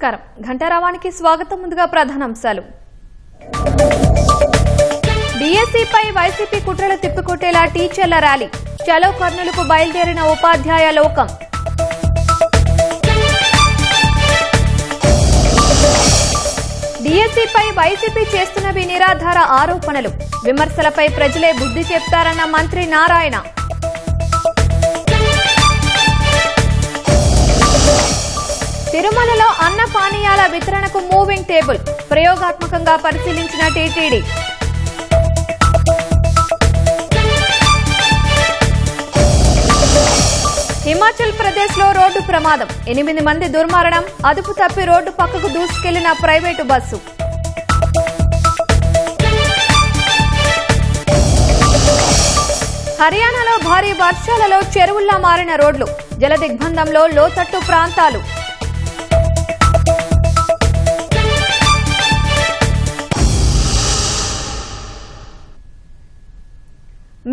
నమస్కారం. ఘంటారావానికి స్వాగతం. ముందుగా ప్రధానాంశాలు. డిఎస్సిపై వైసీపీ కుట్రలు తిప్పికొట్టేలా టీచర్ల ర్యాలీ. చలో కర్నూలుకు బయలుదేరిన ఉపాధ్యాయ లోకం. డిఎస్సిపై వైసీపీ చేస్తున్నవి నిరాధార ఆరోపణలు. విమర్శలపై ప్రజలే బుద్ధి చెప్తారన్న మంత్రి నారాయణ. తిరుమలలో అన్న పానీయాల వితరణకు మూవింగ్ టేబుల్. ప్రయోగాత్మకంగా పరిశీలించిన టీటీడీ. హిమాచల్ ప్రదేశ్ లో రోడ్డు ప్రమాదం. 8 మంది దుర్మరణం. అదుపు తప్పి రోడ్డు పక్కకు దూసుకెళ్లిన ప్రైవేటు బస్సు. హర్యానాలో భారీ వర్షాలలో చెరువుల్లా మారిన రోడ్లు. జలదిగ్బంధంలో లోతట్టు ప్రాంతాలు.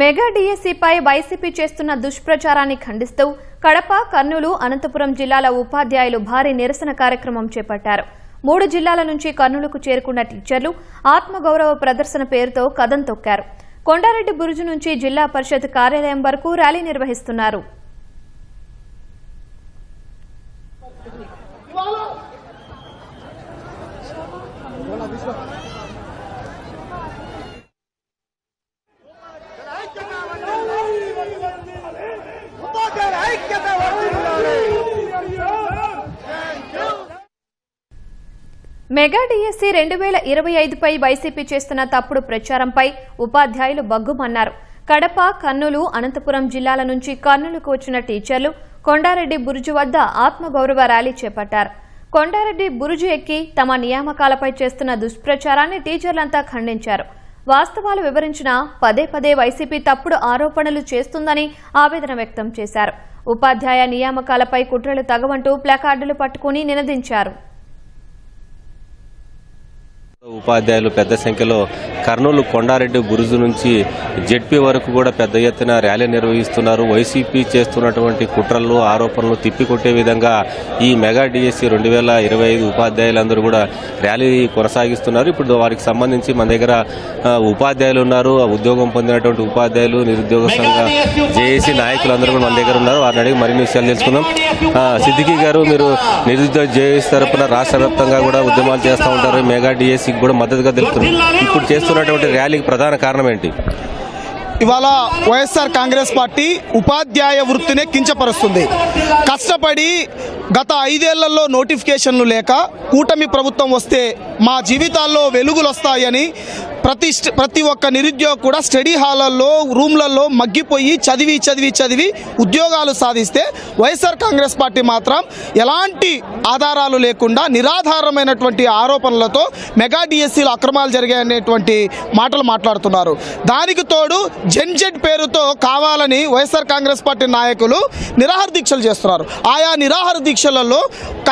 మెగా డిఎస్సిపై వైసీపీ చేస్తున్న దుష్ప్రచారాన్ని ఖండిస్తూ కడప, కర్నూలు, అనంతపురం జిల్లాల ఉపాధ్యాయులు భారీ నిరసన కార్యక్రమం చేపట్టారు. 3 జిల్లాల నుంచి కర్నూలుకు చేరుకున్న టీచర్లు ఆత్మగౌరవ ప్రదర్శన పేరుతో కదం తొక్కారు. కొండారెడ్డి బురుజు నుంచి జిల్లా పరిషత్ కార్యాలయం వరకు ర్యాలీ నిర్వహిస్తున్నారు. మెగా డిఎస్సి 2025పై వైసీపీ చేస్తున్న తప్పుడు ప్రచారంపై ఉపాధ్యాయులు బగ్గుమన్నారు. కడప, కర్నూలు, అనంతపురం జిల్లాల నుంచి కర్నూలుకు వచ్చిన టీచర్లు కొండారెడ్డి బురుజు వద్ద ఆత్మగౌరవ ర్యాలీ చేపట్టారు. కొండారెడ్డి బురుజు ఎక్కి తమ నియామకాలపై చేస్తున్న దుష్ప్రచారాన్ని టీచర్లంతా ఖండించారు. వాస్తవాలు వివరించినా పదే వైసీపీ తప్పుడు ఆరోపణలు చేస్తుందని ఆవేదన వ్యక్తం చేశారు. ఉపాధ్యాయ నియామకాలపై కుట్రలు తగవంటూ ప్లకార్డులు పట్టుకుని నినదించారు. ఉపాధ్యాయులు పెద్ద సంఖ్యలో కర్నూలు కొండారెడ్డి బురుజు నుంచి జెడ్పీ వరకు కూడా పెద్ద ఎత్తున ర్యాలీ నిర్వహిస్తున్నారు. వైసీపీ చేస్తున్నటువంటి కుట్రలు, ఆరోపణలు తిప్పికొట్టే విధంగా ఈ మెగా డిఎస్సి 2025 ఉపాధ్యాయులందరూ కూడా ర్యాలీ కొనసాగిస్తున్నారు. ఇప్పుడు వారికి సంబంధించి మన దగ్గర ఉపాధ్యాయులు ఉన్నారు. ఉద్యోగం పొందినటువంటి ఉపాధ్యాయులు, నిరుద్యోగ సంఘ జేఏసీ నాయకులందరూ కూడా మన దగ్గర ఉన్నారు. వారిని అడిగి మరిన్ని విషయాలు తెలుసుకుందాం. సిద్దికి గారు, మీరు నిరుద్యోగ జేఏసీ తరఫున రాష్ట్ర వ్యాప్తంగా కూడా ఉద్యమాలు చేస్తూ ఉంటారు. మెగా డిఎస్సి కూడా మద్దతుగా తెలుపుతున్నారు. ఇప్పుడు చేస్తున్నటువంటి ర్యాలీకి ప్రధాన కారణం ఏంటి? ఇవాళ వైఎస్ఆర్ కాంగ్రెస్ పార్టీ ఉపాధ్యాయ వృత్తినే కించపరుస్తుంది. కష్టపడి గత 5 ఏళ్లలో నోటిఫికేషన్లు లేక కూటమి ప్రభుత్వం వస్తే మా జీవితాల్లో వెలుగులు వస్తాయని ప్రతి ఒక్క నిరుద్యోగ కూడా స్టడీ హాలల్లో, రూమ్లలో మగ్గిపోయి చదివి ఉద్యోగాలు సాధిస్తే వైఎస్ఆర్ కాంగ్రెస్ పార్టీ మాత్రం ఎలాంటి ఆధారాలు లేకుండా నిరాధారమైనటువంటి ఆరోపణలతో మెగా డిఎస్సీలో అక్రమాలు జరిగాయనేటువంటి మాటలు మాట్లాడుతున్నారు. దానికి తోడు జెన్జెడ్ పేరుతో కావాలని వైఎస్ఆర్ కాంగ్రెస్ పార్టీ నాయకులు నిరాహార దీక్షలు చేస్తున్నారు. ఆయా నిరాహార దీక్షలలో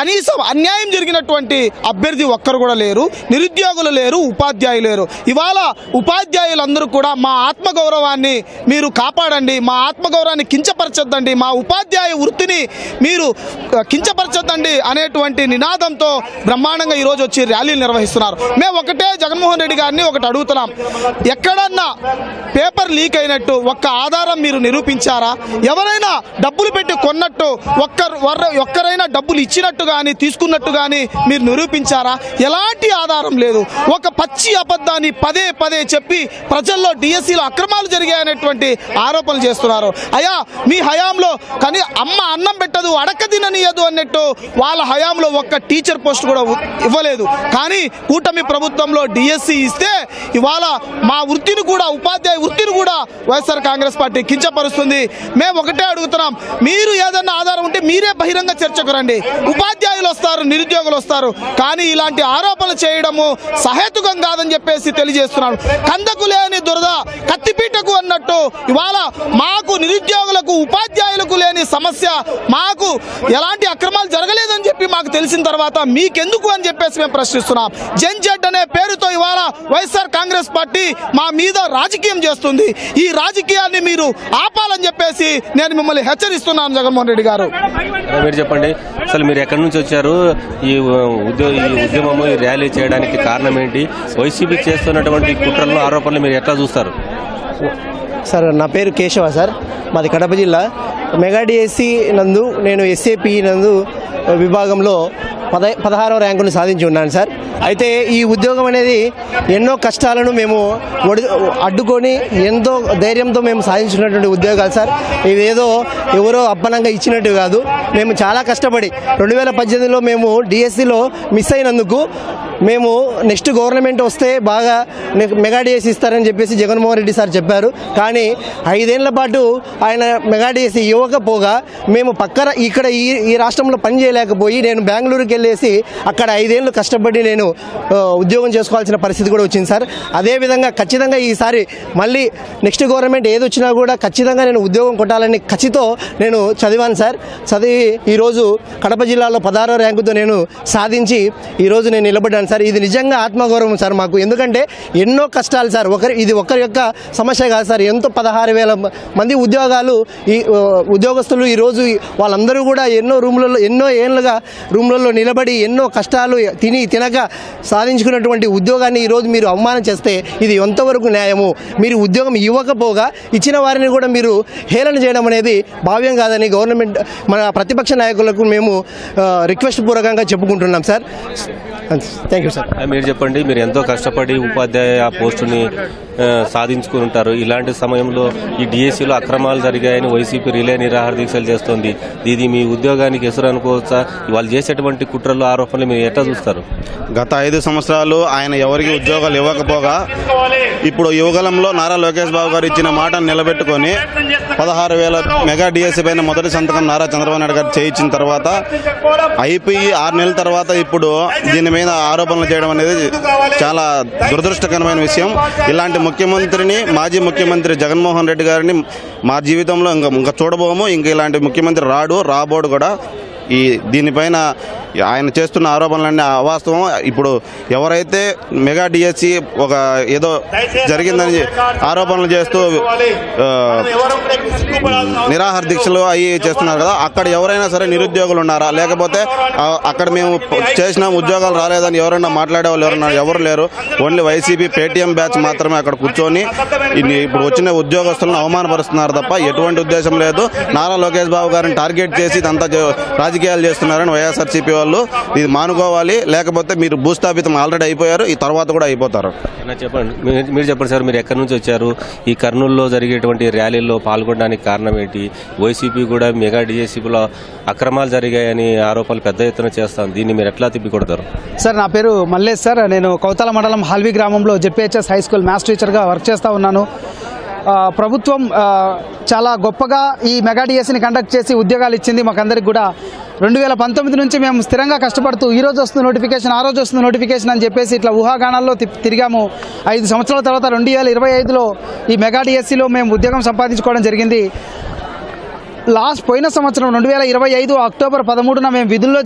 కనీసం అన్యాయం జరిగినటువంటి అభ్యర్థి ఒక్కరు కూడా లేరు, నిరుద్యోగులు లేరు, ఉపాధ్యాయులు లేరు. ఇవాళ ఉపాధ్యాయులందరూ కూడా మా ఆత్మగౌరవాన్ని మీరు కాపాడండి, మా ఆత్మగౌరవాన్ని కించపరచొద్దండి, మా ఉపాధ్యాయ వృత్తిని మీరు కించపరచొద్దండి అనేటువంటి నినాదంతో బ్రహ్మాండంగా ఈరోజు వచ్చి ర్యాలీలు నిర్వహిస్తున్నారు. మేము ఒకటే జగన్మోహన్ రెడ్డి గారిని ఒకటి అడుగుతున్నాం. ఎక్కడన్నా పేపర్ లీక్ అయినట్టు ఒక్క ఆధారం మీరు నిరూపించారా? ఎవరైనా డబ్బులు పెట్టి కొన్నట్టు ఒక్కరైనా డబ్బులు ఇచ్చినట్టు కానీ తీసుకున్నట్టు కానీ మీరు నిరూపించారా? ఎలాంటి ఆధారం లేదు. ఒక పచ్చి అబద్ధాన్ని పదే చెప్పి ప్రజల్లో డిఎస్సీలో అక్రమాలు జరిగాయనేటువంటి ఆరోపణలు చేస్తున్నారు. అయ్యా, మీ హయాంలో కానీ అమ్మ అన్నం పెట్టదు, అడక్క తిననీయదు అన్నట్టు వాళ్ళ హయాంలో ఒక్క టీచర్ పోస్ట్ కూడా ఇవ్వలేదు. కానీ కూటమి ప్రభుత్వంలో డిఎస్సీ ఇస్తే ఇవాళ మా వృత్తిని కూడా, ఉపాధ్యాయ వృత్తిని కూడా వైఎస్ఆర్ కాంగ్రెస్ పార్టీ కించపరుస్తుంది. మేము ఒకటే అడుగుతున్నాం, మీరు ఏదన్నా ఆధారం ఉంటే మీరే బహిరంగ చర్చకు రండి. ఉపాధ్యాయులు వస్తారు, నిరుద్యోగులు వస్తారు, కానీ ఇలాంటి ఆరోపణలు చేయడము సహేతుకం కాదని చెప్పేసి తెలియజేస్తున్నారు. చేస్తున్నాడు. కందకు లేని దురద కత్తిపీటకు అన్నట్టు ఇవాళ మాకు నిరుద్యోగులకు ఉపాధ్యాయులకు లేని సమస్య, మాకు ఎలాంటి అక్రమాలు జరగలేదని చెప్పి మాకు తెలిసిన తర్వాత మీకెందుకు అని చెప్పేసి మేము ప్రశ్నిస్తున్నాం. జెన్జెడ్ అనే పేరుతో ఇవాళ వైఎస్ఆర్ కాంగ్రెస్ పార్టీ మా మీద రాజకీయం చేస్తుంది. ఈ రాజకీయాన్ని మీరు ఆపాలని చెప్పేసి నేను మిమ్మల్ని హెచ్చరిస్తున్నాను జగన్మోహన్ రెడ్డి గారు. మీరు చెప్పండి, అసలు మీరు ఎక్కడి నుంచి వచ్చారు? ఈ ఉద్యమము ఈ ర్యాలీ చేయడానికి కారణం ఏంటి? వైసీపీ చేస్తున్నటువంటి కుట్రలను ఆరోపణలు మీరు ఎట్లా చూస్తారు? సార్, నా పేరు కేశవ సార్, మాది కడప జిల్లా. మెగా డిఎస్సి నందు నేను ఎస్ఏపి నందు విభాగంలో 16వ ర్యాంకును సాధించి ఉన్నాను సార్. అయితే ఈ ఉద్యోగం అనేది ఎన్నో కష్టాలను మేము అడ్డుకొని ఎంతో ధైర్యంతో మేము సాధించినటువంటి ఉద్యోగాలు సార్. ఇదేదో ఎవరో అప్పనంగా ఇచ్చినట్టు కాదు. మేము చాలా కష్టపడి 2018లో మేము డిఎస్సిలో మిస్ అయినందుకు మేము నెక్స్ట్ గవర్నమెంట్ వస్తే బాగా మెగా డిఎస్సి ఇస్తారని చెప్పేసి జగన్మోహన్ రెడ్డి సార్ చెప్పారు. కానీ 5 ఏళ్ల పాటు ఆయన మెగా డిఎస్సి ఇవ్వకపోగా మేము పక్కన ఇక్కడ ఈ రాష్ట్రంలో పని చేయలేకపోయి నేను బెంగళూరుకి వెళ్ళేసి అక్కడ 5 ఏళ్ళు కష్టపడి నేను ఉద్యోగం చేసుకోవాల్సిన పరిస్థితి కూడా వచ్చింది సార్. అదేవిధంగా ఖచ్చితంగా ఈసారి మళ్ళీ నెక్స్ట్ గవర్నమెంట్ ఏది వచ్చినా కూడా ఖచ్చితంగా నేను ఉద్యోగం కొట్టాలని ఖచ్చితో నేను చదివాను సార్. చదివి ఈరోజు కడప జిల్లాలో 16వ ర్యాంకుతో నేను సాధించి ఈరోజు నేను నిలబడ్డాను సార్. ఇది నిజంగా ఆత్మగౌరవం సార్ మాకు. ఎందుకంటే ఎన్నో కష్టాలు సార్, ఇది ఒకరి యొక్క సమస్య కాదు సార్. ఎంతో 16,000 మంది ఈ ఉద్యోగస్తులు ఈరోజు వాళ్ళందరూ కూడా ఎన్నో ఏళ్ళుగా రూమ్లలో నిలబడి ఎన్నో కష్టాలు తినక సాధించుకున్నటువంటి ఉద్యోగాన్ని ఈరోజు మీరు అవమానం చేస్తే ఇది ఎంతవరకు న్యాయము? మీరు ఉద్యోగం ఇవ్వకపోగా ఇచ్చిన వారిని కూడా మీరు హేళన చేయడం అనేది భావ్యం కాదని గవర్నమెంట్ మన ప్రతిపక్ష నాయకులకు మేము రిక్వెస్ట్ పూర్వకంగా చెప్పుకుంటున్నాం సార్. Thank you sir. మీరు చెప్పండి, మీరు ఎంతో కష్టపడి ఉపాధ్యాయ పోస్టుని సాధించుకుని ఉంటారు. ఇలాంటి సమయంలో ఈ డిఎస్సిలో అక్రమాలు జరిగాయని వైసీపీ రిలే నిరాహార దీక్షలు చేస్తోంది. ఇది మీ ఉద్యోగానికి ఎసురు అనుకోవచ్చా? వాళ్ళు చేసేటువంటి కుట్రలు ఆరోపణలు మీరు ఎట్లా చూస్తారు? గత 5 సంవత్సరాలు ఆయన ఎవరికి ఉద్యోగాలు ఇవ్వకపోగా ఇప్పుడు యువగలంలో నారా లోకేష్ బాబు గారు ఇచ్చిన మాటను నిలబెట్టుకొని 16,000 మెగా డిఎస్సి పైన మొదటి సంతకం నారా చంద్రబాబు నాయుడు గారు చేయించిన తర్వాత అయిపోయి 6 నెలల తర్వాత ఇప్పుడు దీని మీద ఆరోపణలు చేయడం అనేది చాలా దురదృష్టకరమైన విషయం. ఇలాంటి ముఖ్యమంత్రిని మాజీ ముఖ్యమంత్రి జగన్మోహన్ రెడ్డి గారిని మా జీవితంలో ఇంకా చూడబోము. ఇంక ఇలాంటి ముఖ్యమంత్రి రాబోడు కూడా. దీనిపైన ఆయన చేస్తున్న ఆరోపణలన్నీ అవాస్తవం. ఇప్పుడు ఎవరైతే మెగా డిఎస్సి ఒక ఏదో జరిగిందని ఆరోపణలు చేస్తూ నిరాహార దీక్షలు అవి చేస్తున్నారు కదా, అక్కడ ఎవరైనా సరే నిరుద్యోగులు ఉన్నారా? లేకపోతే అక్కడ మేము చేసిన ఉద్యోగాలు రాలేదని ఎవరైనా మాట్లాడే వాళ్ళు ఎవరు లేరు. ఓన్లీ వైసీపీ పేటీఎం బ్యాచ్ మాత్రమే అక్కడ కూర్చొని ఇప్పుడు వచ్చిన ఉద్యోగస్తులను అవమానపరుస్తున్నారు తప్ప ఎటువంటి ఉద్దేశం లేదు. నారా లోకేష్ బాబు గారిని టార్గెట్ చేసి ఇదంతా రాజకీయాలు చేస్తున్నారని వైఎస్ఆర్సీపీ వాళ్ళు ఇది మానుకోవాలి. లేకపోతే మీరు భూస్థాపితం ఆల్రెడీ అయిపోయారు, ఈ తర్వాత కూడా అయిపోతారు. చెప్పండి, మీరు చెప్పండి సార్, మీరు ఎక్కడి నుంచి వచ్చారు? ఈ కర్నూలులో జరిగేటువంటి ర్యాలీల్లో పాల్గొనడానికి కారణం ఏంటి? వైసీపీ కూడా మెగా డిఎస్సీలో అక్రమాలు జరిగాయని ఆరోపణలు పెద్ద ఎత్తున చేస్తాను. దీన్ని మీరు ఎట్లా తిప్పికొడతారు? సార్, నా పేరు మల్లేష్ సార్. నేను కౌతాల మండలం హాల్వి గ్రామంలో జెడ్పీహెచ్ఎస్ హై స్కూల్ మ్యాథ్స్ టీచర్గా వర్క్ చేస్తూ ఉన్నాను. ప్రభుత్వం చాలా గొప్పగా ఈ మెగా డిఎస్సిని కండక్ట్ చేసి ఉద్యోగాలు ఇచ్చింది మాకందరికి కూడా. 2019 నుంచి మేము స్థిరంగా కష్టపడుతూ ఈ రోజు వస్తుంది నోటిఫికేషన్, ఆ రోజు వస్తుంది నోటిఫికేషన్ అని చెప్పేసి ఇట్లా ఊహాగానాల్లో తిరిగాము. 5 సంవత్సరాల తర్వాత 2025లో ఈ మెగా డిఎస్సిలో మేము ఉద్యోగం సంపాదించుకోవడం జరిగింది. పోయిన సంవత్సరం 2025 అక్టోబర్ 13న మేము విధుల్లో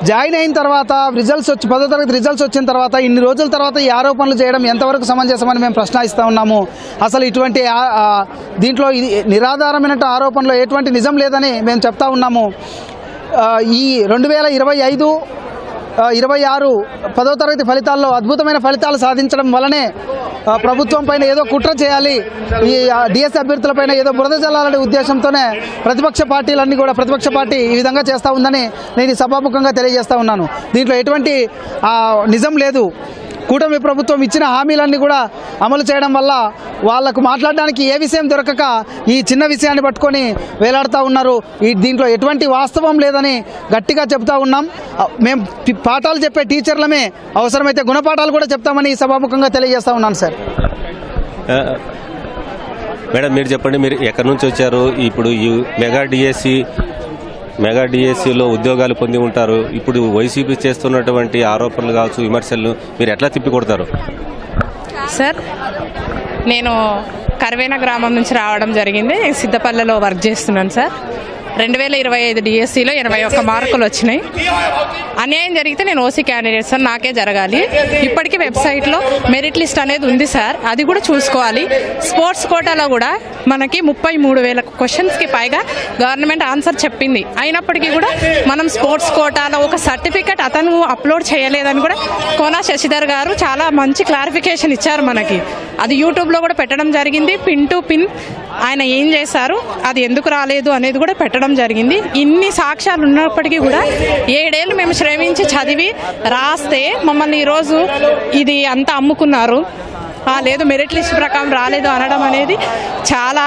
జాయిన్ అయిన తర్వాత 10వ తరగతి రిజల్ట్స్ వచ్చిన తర్వాత ఇన్ని రోజుల తర్వాత ఈ ఆరోపణలు చేయడం ఎంతవరకు సమంజసమని మేము ప్రశ్నిస్తూ ఉన్నాము. అసలు ఇటువంటి దీంట్లో నిరాధారమైన ఆరోపణలో ఎటువంటి నిజం లేదని మేము చెప్తా ఉన్నాము. ఈ 2025 26 10వ తరగతి ఫలితాల్లో అద్భుతమైన ఫలితాలు సాధించడం వల్లనే ప్రభుత్వం పైన ఏదో కుట్ర చేయాలి, ఈ డిఎస్సి అభ్యర్థులపైన ఏదో బురద జల్లాలనే ఉద్దేశంతోనే ప్రతిపక్ష పార్టీ ఈ విధంగా చేస్తూ ఉందని నేను సభాముఖంగా తెలియజేస్తూ ఉన్నాను. దీంట్లో ఎటువంటి నిజం లేదు. కూటమి ప్రభుత్వం ఇచ్చిన హామీలన్నీ కూడా అమలు చేయడం వల్ల వాళ్లకు మాట్లాడడానికి ఏ విషయం దొరకక ఈ చిన్న విషయాన్ని పట్టుకొని వేలాడుతూ ఉన్నారు. దీంట్లో ఎటువంటి వాస్తవం లేదని గట్టిగా చెప్తా ఉన్నాం. మేము పాఠాలు చెప్పే టీచర్లమే, అవసరమైతే గుణపాఠాలు కూడా చెప్తామని సభాముఖంగా తెలియజేస్తా ఉన్నాను సార్. మేడం, మీరు చెప్పండి, మీరు ఎక్కడి నుంచి వచ్చారు? ఇప్పుడు ఈ మెగా డిఎస్సి మెగా డిఎస్సిలో ఉద్యోగాలు పొంది ఉంటారు. ఇప్పుడు వైసీపీ చేస్తున్నటువంటి ఆరోపణలు కావచ్చు, విమర్శలను మీరు ఎట్లా తిప్పికొడతారు? సార్, నేను కర్వేన గ్రామం నుంచి రావడం జరిగింది. సిద్ధపల్లెలో వర్క్ చేస్తున్నాను సార్. 2025 డిఎస్సిలో 81 మార్కులు వచ్చినాయి. అన్యాయం జరిగితే నేను ఓసీ క్యాండిడేట్ సార్, నాకే జరగాలి. ఇప్పటికీ వెబ్సైట్లో మెరిట్ లిస్ట్ అనేది ఉంది సార్, అది కూడా చూసుకోవాలి. స్పోర్ట్స్ కోటాలో కూడా మనకి 33,000 క్వశ్చన్స్కి పైగా గవర్నమెంట్ ఆన్సర్ చెప్పింది. అయినప్పటికీ కూడా మనం స్పోర్ట్స్ కోటాలో ఒక సర్టిఫికెట్ అతను అప్లోడ్ చేయలేదని కూడా కోనా శశిధర్ గారు చాలా మంచి క్లారిఫికేషన్ ఇచ్చారు మనకి. అది యూట్యూబ్లో కూడా పెట్టడం జరిగింది. పిన్ టు పిన్ ఆయన ఏం చేశారు, అది ఎందుకు రాలేదు అనేది కూడా పెట్టడం జరిగింది. ఇన్ని సాక్ష్యాలు ఉన్నప్పటికీ కూడా 7 ఏళ్ళు మేము శ్రమించి చదివి రాస్తే మమ్మల్ని ఈరోజు ఇది అంతా అమ్ముకున్నారు. లేదు మెరిట్ లిస్ట్ ప్రకారం రాలేదు అనడం అనేది చాలా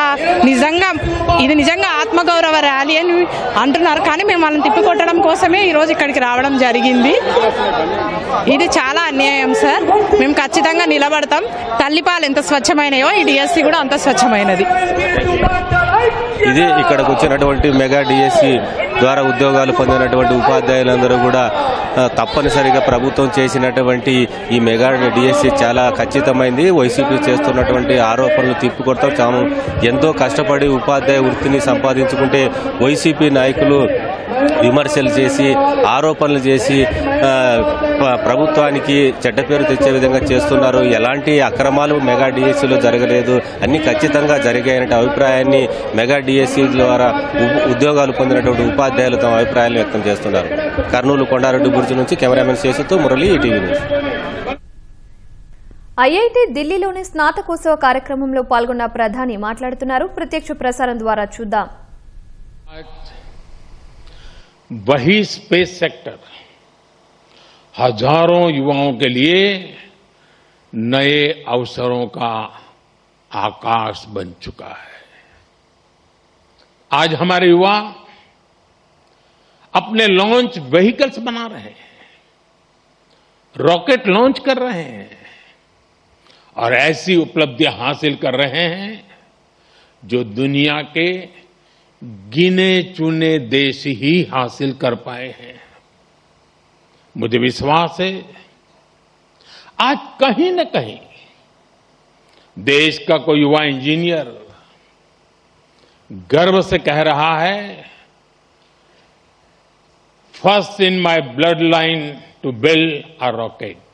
నిజంగా ఆత్మగౌరవ ర్యాలీ అని అంటున్నారు. కానీ మేము వాళ్ళని తిప్పికొట్టడం కోసమే ఈరోజు ఇక్కడికి రావడం జరిగింది. ఇది చాలా అన్యాయం సార్. మేము ఖచ్చితంగా నిలబడతాం. తల్లిపాలు ఎంత స్వచ్ఛమైనయో ఈ డిఎస్సి కూడా అంత స్వచ్ఛమైనది. ఇది ఇక్కడికి వచ్చినటువంటి మెగా డిఎస్సి ద్వారా ఉద్యోగాలు పొందినటువంటి ఉపాధ్యాయులందరూ కూడా తప్పనిసరిగా ప్రభుత్వం చేసినటువంటి ఈ మెగా డిఎస్సి చాలా ఖచ్చితమైంది. వైసీపీ చేస్తున్నటువంటి ఆరోపణలు తిప్పికొడతాం. తాము ఎంతో కష్టపడి ఉపాధ్యాయ వృత్తిని సంపాదించుకుంటే వైసీపీ నాయకులు విమర్శలు చేసి ఆరోపణలు చేసి ప్రభుత్వానికి చెడ్డ పేరు తెచ్చే విధంగా చేస్తున్నారు. ఎలాంటి అక్రమాలు మెగా డిఎస్సిలో జరగలేదు, అన్ని ఖచ్చితంగా జరిగాయనే అభిప్రాయాన్ని మెగా డిఎస్సి ద్వారా ఉద్యోగాలు పొందినటువంటి ఉపాధ్యాయులు తమ అభిప్రాయాలను వ్యక్తం చేస్తున్నారు. కర్నూలు కొండారెడ్డి బుర్జు నుంచి కెమెరామెన్ శేషుతో మురళి, ఈటీవీ న్యూస్. ఐఐటి ఢిల్లీలోని స్నాతకోత్సవ కార్యక్రమంలో పాల్గొన్న ప్రధాని మాట్లాడుతున్నారు. ప్రత్యక్ష ప్రసారం ద్వారా చూద్దాం. वही स्पेस सेक्टर हजारों युवाओं के लिए नए अवसरों का आकाश बन चुका है. आज हमारे युवा अपने लॉन्च व्हीकल्स बना रहे हैं, रॉकेट लॉन्च कर रहे हैं और ऐसी उपलब्धियां हासिल कर रहे हैं जो दुनिया के गिने चुने देश ही हासिल कर पाए हैं. मुझे विश्वास है आज कहीं न कहीं देश का कोई युवा इंजीनियर गर्व से कह रहा है, first in my bloodline to build a rocket.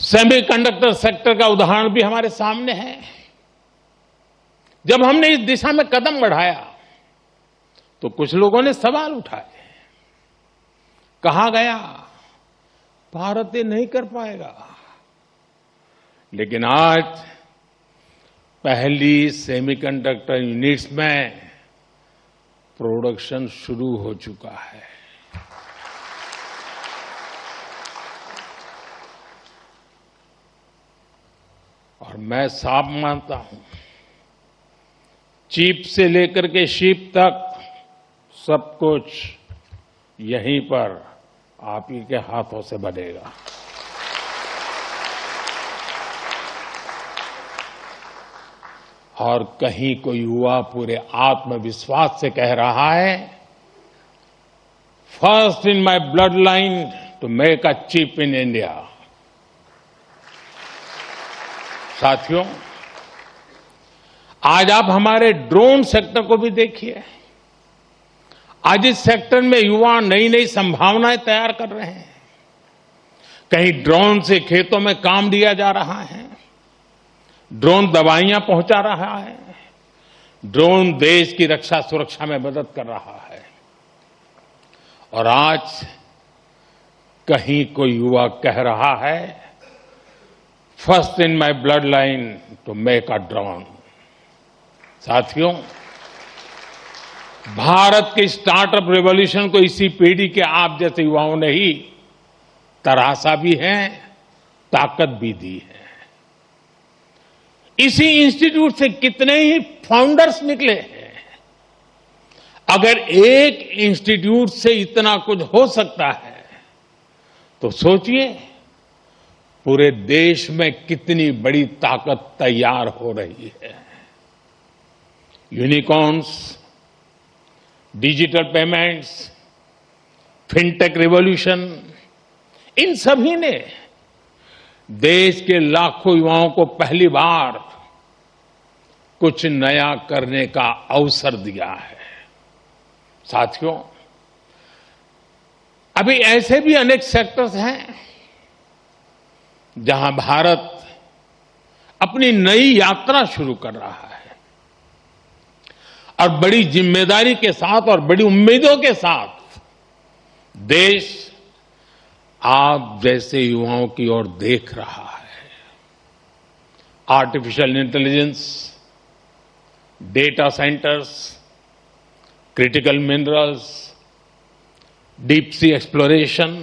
Semiconductor sector का उदाहरण भी हमारे सामने है. जब हमने इस दिशा में कदम बढ़ाया तो कुछ लोगों ने सवाल उठाए. कहा गया भारत ये नहीं कर पाएगा, लेकिन आज पहली सेमीकंडक्टर यूनिट्स में प्रोडक्शन शुरू हो चुका है. और मैं साफ मानता हूं, चिप से लेकर के शिप तक सब कुछ यहीं पर आप ही के हाथों से बनेगा. और कहीं कोई युवा पूरे आत्मविश्वास से कह रहा है, first in my bloodline to make a chip in India. साथियों, आज आप हमारे ड्रोन सेक्टर को भी देखिए. आज इस सेक्टर में युवा नई नई संभावनाएं तैयार कर रहे हैं. कहीं ड्रोन से खेतों में काम लिया जा रहा है, ड्रोन दवाइयां पहुंचा रहा है, ड्रोन देश की रक्षा सुरक्षा में मदद कर रहा है. और आज कहीं कोई युवा कह रहा है, first in my bloodline to make a drone. साथियों, भारत के स्टार्टअप रेवोल्यूशन को इसी पीढ़ी के आप जैसे युवाओं ने ही तराशा भी है, ताकत भी दी है. इसी इंस्टीट्यूट से कितने ही फाउंडर्स निकले हैं. अगर एक इंस्टीट्यूट से इतना कुछ हो सकता है तो सोचिए पूरे देश में कितनी बड़ी ताकत तैयार हो रही है। Unicorns, digital payments, fintech revolution, इन सभी ने देश के लाखों युवाओं को पहली बार कुछ नया करने का अवसर दिया है। साथियों, अभी ऐसे भी अनेक सेक्टर्स हैं जहां भारत अपनी नई यात्रा शुरू कर रहा है और बड़ी जिम्मेदारी के साथ और बड़ी उम्मीदों के साथ देश आप जैसे युवाओं की ओर देख रहा है। Artificial intelligence, data centres, critical minerals, deep sea exploration,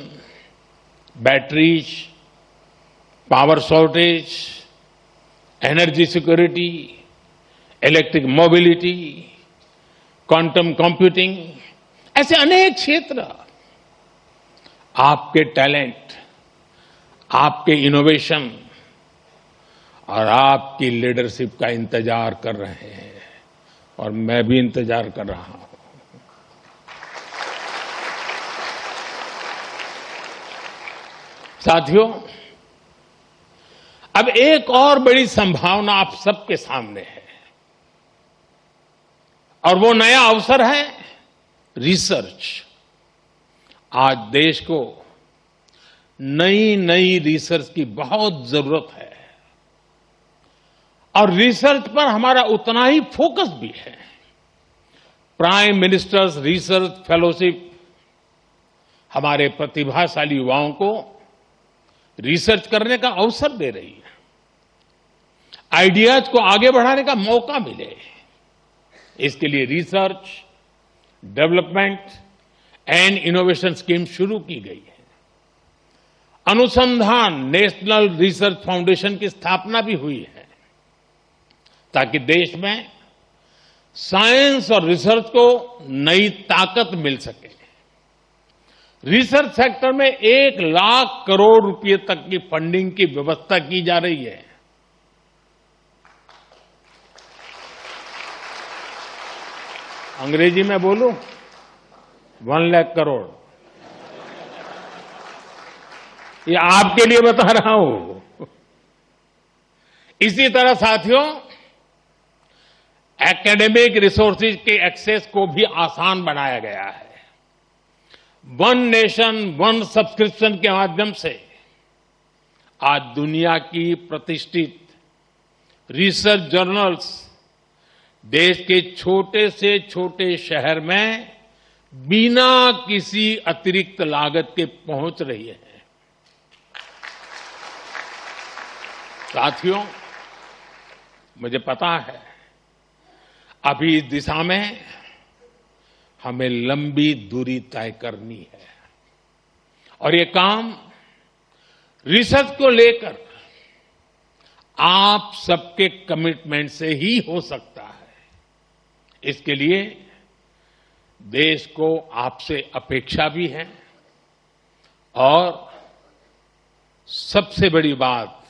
batteries, power shortage, energy security, electric mobility, quantum computing, ऐसे अनेक क्षेत्र आपके टैलेंट, आपके इनोवेशन और आपकी लीडरशिप का इंतजार कर रहे हैं और मैं भी इंतजार कर रहा हूं। साथियों, अब एक और बड़ी संभावना आप सबके सामने है और वो नया अवसर है रिसर्च। आज देश को नई नई रिसर्च की बहुत जरूरत है और रिसर्च पर हमारा उतना ही फोकस भी है। प्राइम मिनिस्टर्स रिसर्च फेलोशिप हमारे प्रतिभाशाली युवाओं को रिसर्च करने का अवसर दे रही है, आइडियाज को आगे बढ़ाने का मौका मिले, इसके लिए research, development and innovation scheme शुरू की गई है। अनुसंधान नेशनल रिसर्च फाउंडेशन की स्थापना भी हुई है ताकि देश में साइंस और रिसर्च को नई ताकत मिल सके। रिसर्च सेक्टर में 1 लाख करोड़ रुपए तक की फंडिंग की व्यवस्था की जा रही है। अंग्रेजी में बोलूं, 1 लाख करोड़। ये आपके लिए बता रहा हूं। इसी तरह साथियों, एकेडमिक रिसोर्सेज के एक्सेस को भी आसान बनाया गया है। वन नेशन वन सब्सक्रिप्शन के माध्यम से आज दुनिया की प्रतिष्ठित रिसर्च जर्नल्स देश के छोटे से छोटे शहर में बिना किसी अतिरिक्त लागत के पहुंच रही है। साथियों, मुझे पता है अभी इस दिशा में हमें लंबी दूरी तय करनी है और ये काम रिसर्च को लेकर आप सबके कमिटमेंट से ही हो सकता है। इसके लिए देश को आपसे अपेक्षा भी है और सबसे बड़ी बात,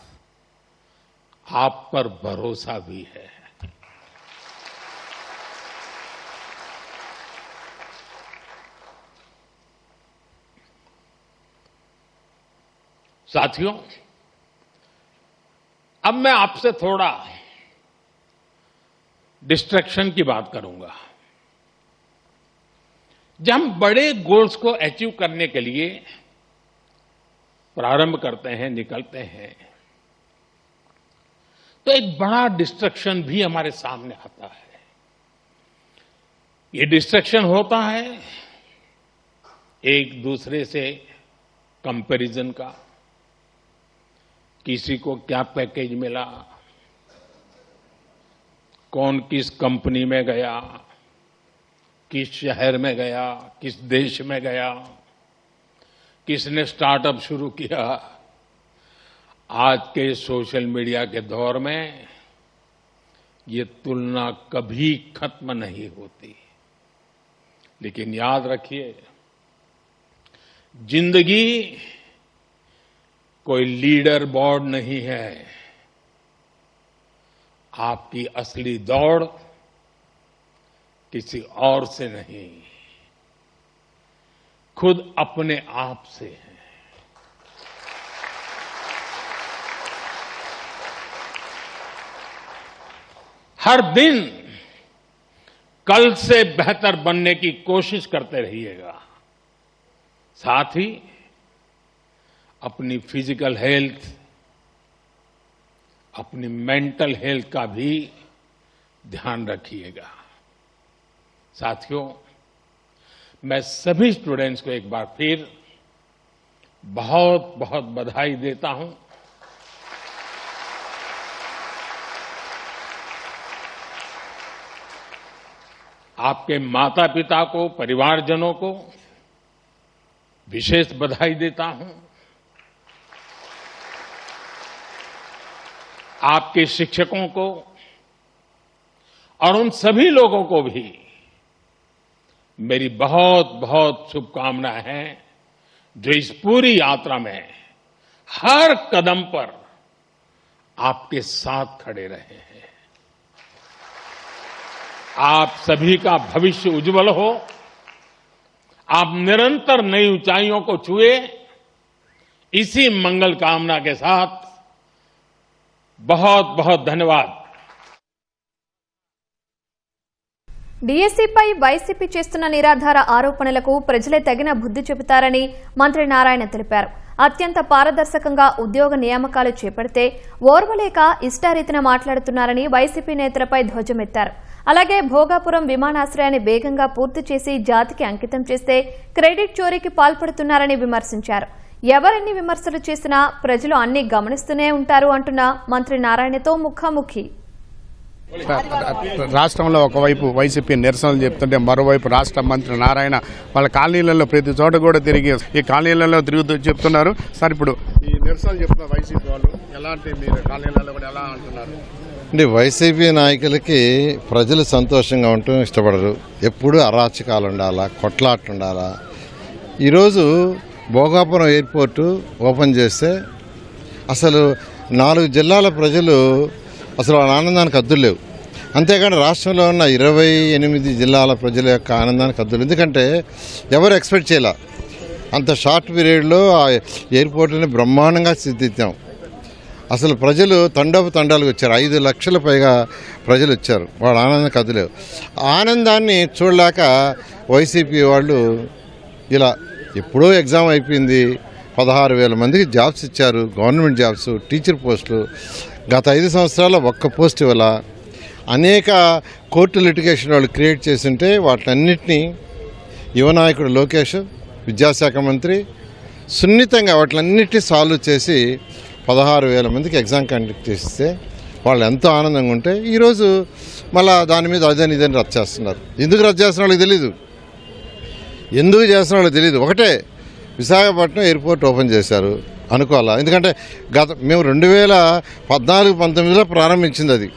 आप पर भरोसा भी है। साथियों, अब मैं आपसे थोड़ा डिस्ट्रैक्शन की बात करूंगा। जब हम बड़े गोल्स को अचीव करने के लिए प्रारंभ करते हैं, निकलते हैं, तो एक बड़ा डिस्ट्रैक्शन भी हमारे सामने आता है। ये डिस्ट्रैक्शन होता है एक दूसरे से कंपैरिजन का। किसी को क्या पैकेज मिला, कौन किस कंपनी में गया, किस शहर में गया, किस देश में गया, किसने स्टार्टअप शुरू किया। आज के सोशल मीडिया के दौर में ये तुलना कभी खत्म नहीं होती। लेकिन याद रखिए, जिंदगी कोई लीडर बोर्ड नहीं है। आपकी असली दौड़ किसी और से नहीं, खुद अपने आप से है। हर दिन कल से बेहतर बनने की कोशिश करते रहिएगा। साथ ही अपनी फिजिकल हेल्थ, अपनी मेंटल हेल्थ का भी ध्यान रखिएगा। साथियों, मैं सभी स्टूडेंट्स को एक बार फिर बहुत बहुत बधाई देता हूं। आपके माता पिता को, परिवारजनों को विशेष बधाई देता हूं। आपके शिक्षकों को और उन सभी लोगों को भी मेरी बहुत बहुत शुभकामनाएं हैं जो इस पूरी यात्रा में हर कदम पर आपके साथ खड़े रहे हैं। आप सभी का भविष्य उज्जवल हो। आप निरंतर नई ऊंचाइयों को छुए। इसी मंगल कामना के साथ बहुत बहुत धन्यवाद। డీఎస్సీపై వైసీపీ చేస్తున్న నిరాధార ఆరోపణలకు ప్రజలే తగిన బుద్ధి చెబుతారని మంత్రి నారాయణ తెలిపారు. అత్యంత పారదర్శకంగా ఉద్యోగ నియామకాలు చేపడితే ఓర్వలేక ఇష్టారీతిన మాట్లాడుతున్నారని వైసీపీ నేతలపై ధ్వజమెత్తారు. అలాగే భోగాపురం విమానాశ్రయాన్ని వేగంగా పూర్తి చేసి జాతికి అంకితం చేస్తే క్రెడిట్ చోరీకి పాల్పడుతున్నారని విమర్శించారు. ఎవరెన్ని విమర్శలు చేసినా ప్రజలు అన్ని గమనిస్తూనే ఉంటారు అంటున్న మంత్రి నారాయణతో ముఖాముఖి. రాష్ట్రంలో ఒకవైపు వైసీపీ నిరసనలు చెప్తుంటే మరోవైపు రాష్ట్ర మంత్రి నారాయణ వాళ్ళ కాలనీలలో ప్రతి చోట కూడా తిరిగి ఈ కాలనీలలో తిరుగుతూ చెప్తున్నారు. సార్, ఇప్పుడు ఈ నిరసనలు చెప్తున్న వైసీపీ వాళ్ళు ఎలాంటి మీరు కాలనీలలో కూడా ఎలా అంటున్నారు? అంటే వైసీపీ నాయకులకి ప్రజలు సంతోషంగా ఉండటం ఇష్టపడరు. ఎప్పుడూ అరాచకాలు ఉండాలా, కొట్లాట్లు ఉండాలా. ఈరోజు భోగాపురం ఎయిర్పోర్టు ఓపెన్ చేస్తే అసలు 4 జిల్లాల ప్రజలు అసలు వాళ్ళ ఆనందానికి హద్దులు లేవు. అంతేకాని రాష్ట్రంలో ఉన్న 28 జిల్లాల ప్రజల యొక్క ఆనందానికి హద్దులు. ఎందుకంటే ఎవరు ఎక్స్పెక్ట్ చేయాల అంత షార్ట్ పీరియడ్లో ఆ ఎయిర్పోర్ట్ని బ్రహ్మాండంగా సిద్ధిద్దాం. అసలు ప్రజలు తండాలుగా వచ్చారు. 5 లక్షల పైగా ప్రజలు వచ్చారు. వాళ్ళ ఆనందానికి హద్దులేవు. ఆనందాన్ని చూడలేక వైసీపీ వాళ్ళు ఇలా ఎప్పుడో ఎగ్జామ్ అయిపోయింది, 16,000 మందికి జాబ్స్ ఇచ్చారు, గవర్నమెంట్ జాబ్స్, టీచర్ పోస్టులు. గత 5 సంవత్సరాల్లో ఒక్క పోస్ట్ ఇవ్వాల. అనేక కోర్టు లిటిగేషన్ వాళ్ళు క్రియేట్ చేస్తుంటే వాటన్నిటినీ యువనాయకుడు లోకేష్, విద్యాశాఖ మంత్రి సున్నితంగా వాటిలన్నిటినీ సాల్వ్ చేసి 16,000 మందికి ఎగ్జామ్ కండక్ట్ చేస్తే వాళ్ళు ఎంతో ఆనందంగా ఉంటే ఈరోజు మళ్ళీ దాని మీద అదని ఇదని రద్దు చేస్తున్నారు. ఎందుకు రద్దు చేస్తున్న వాళ్ళకి తెలీదు, ఎందుకు చేస్తున్న వాళ్ళకి తెలీదు. ఒకటే, విశాఖపట్నం ఎయిర్పోర్ట్ ఓపెన్ చేశారు అనుకోవాలా. ఎందుకంటే మేము 2014-19లో ప్రారంభించింది అది.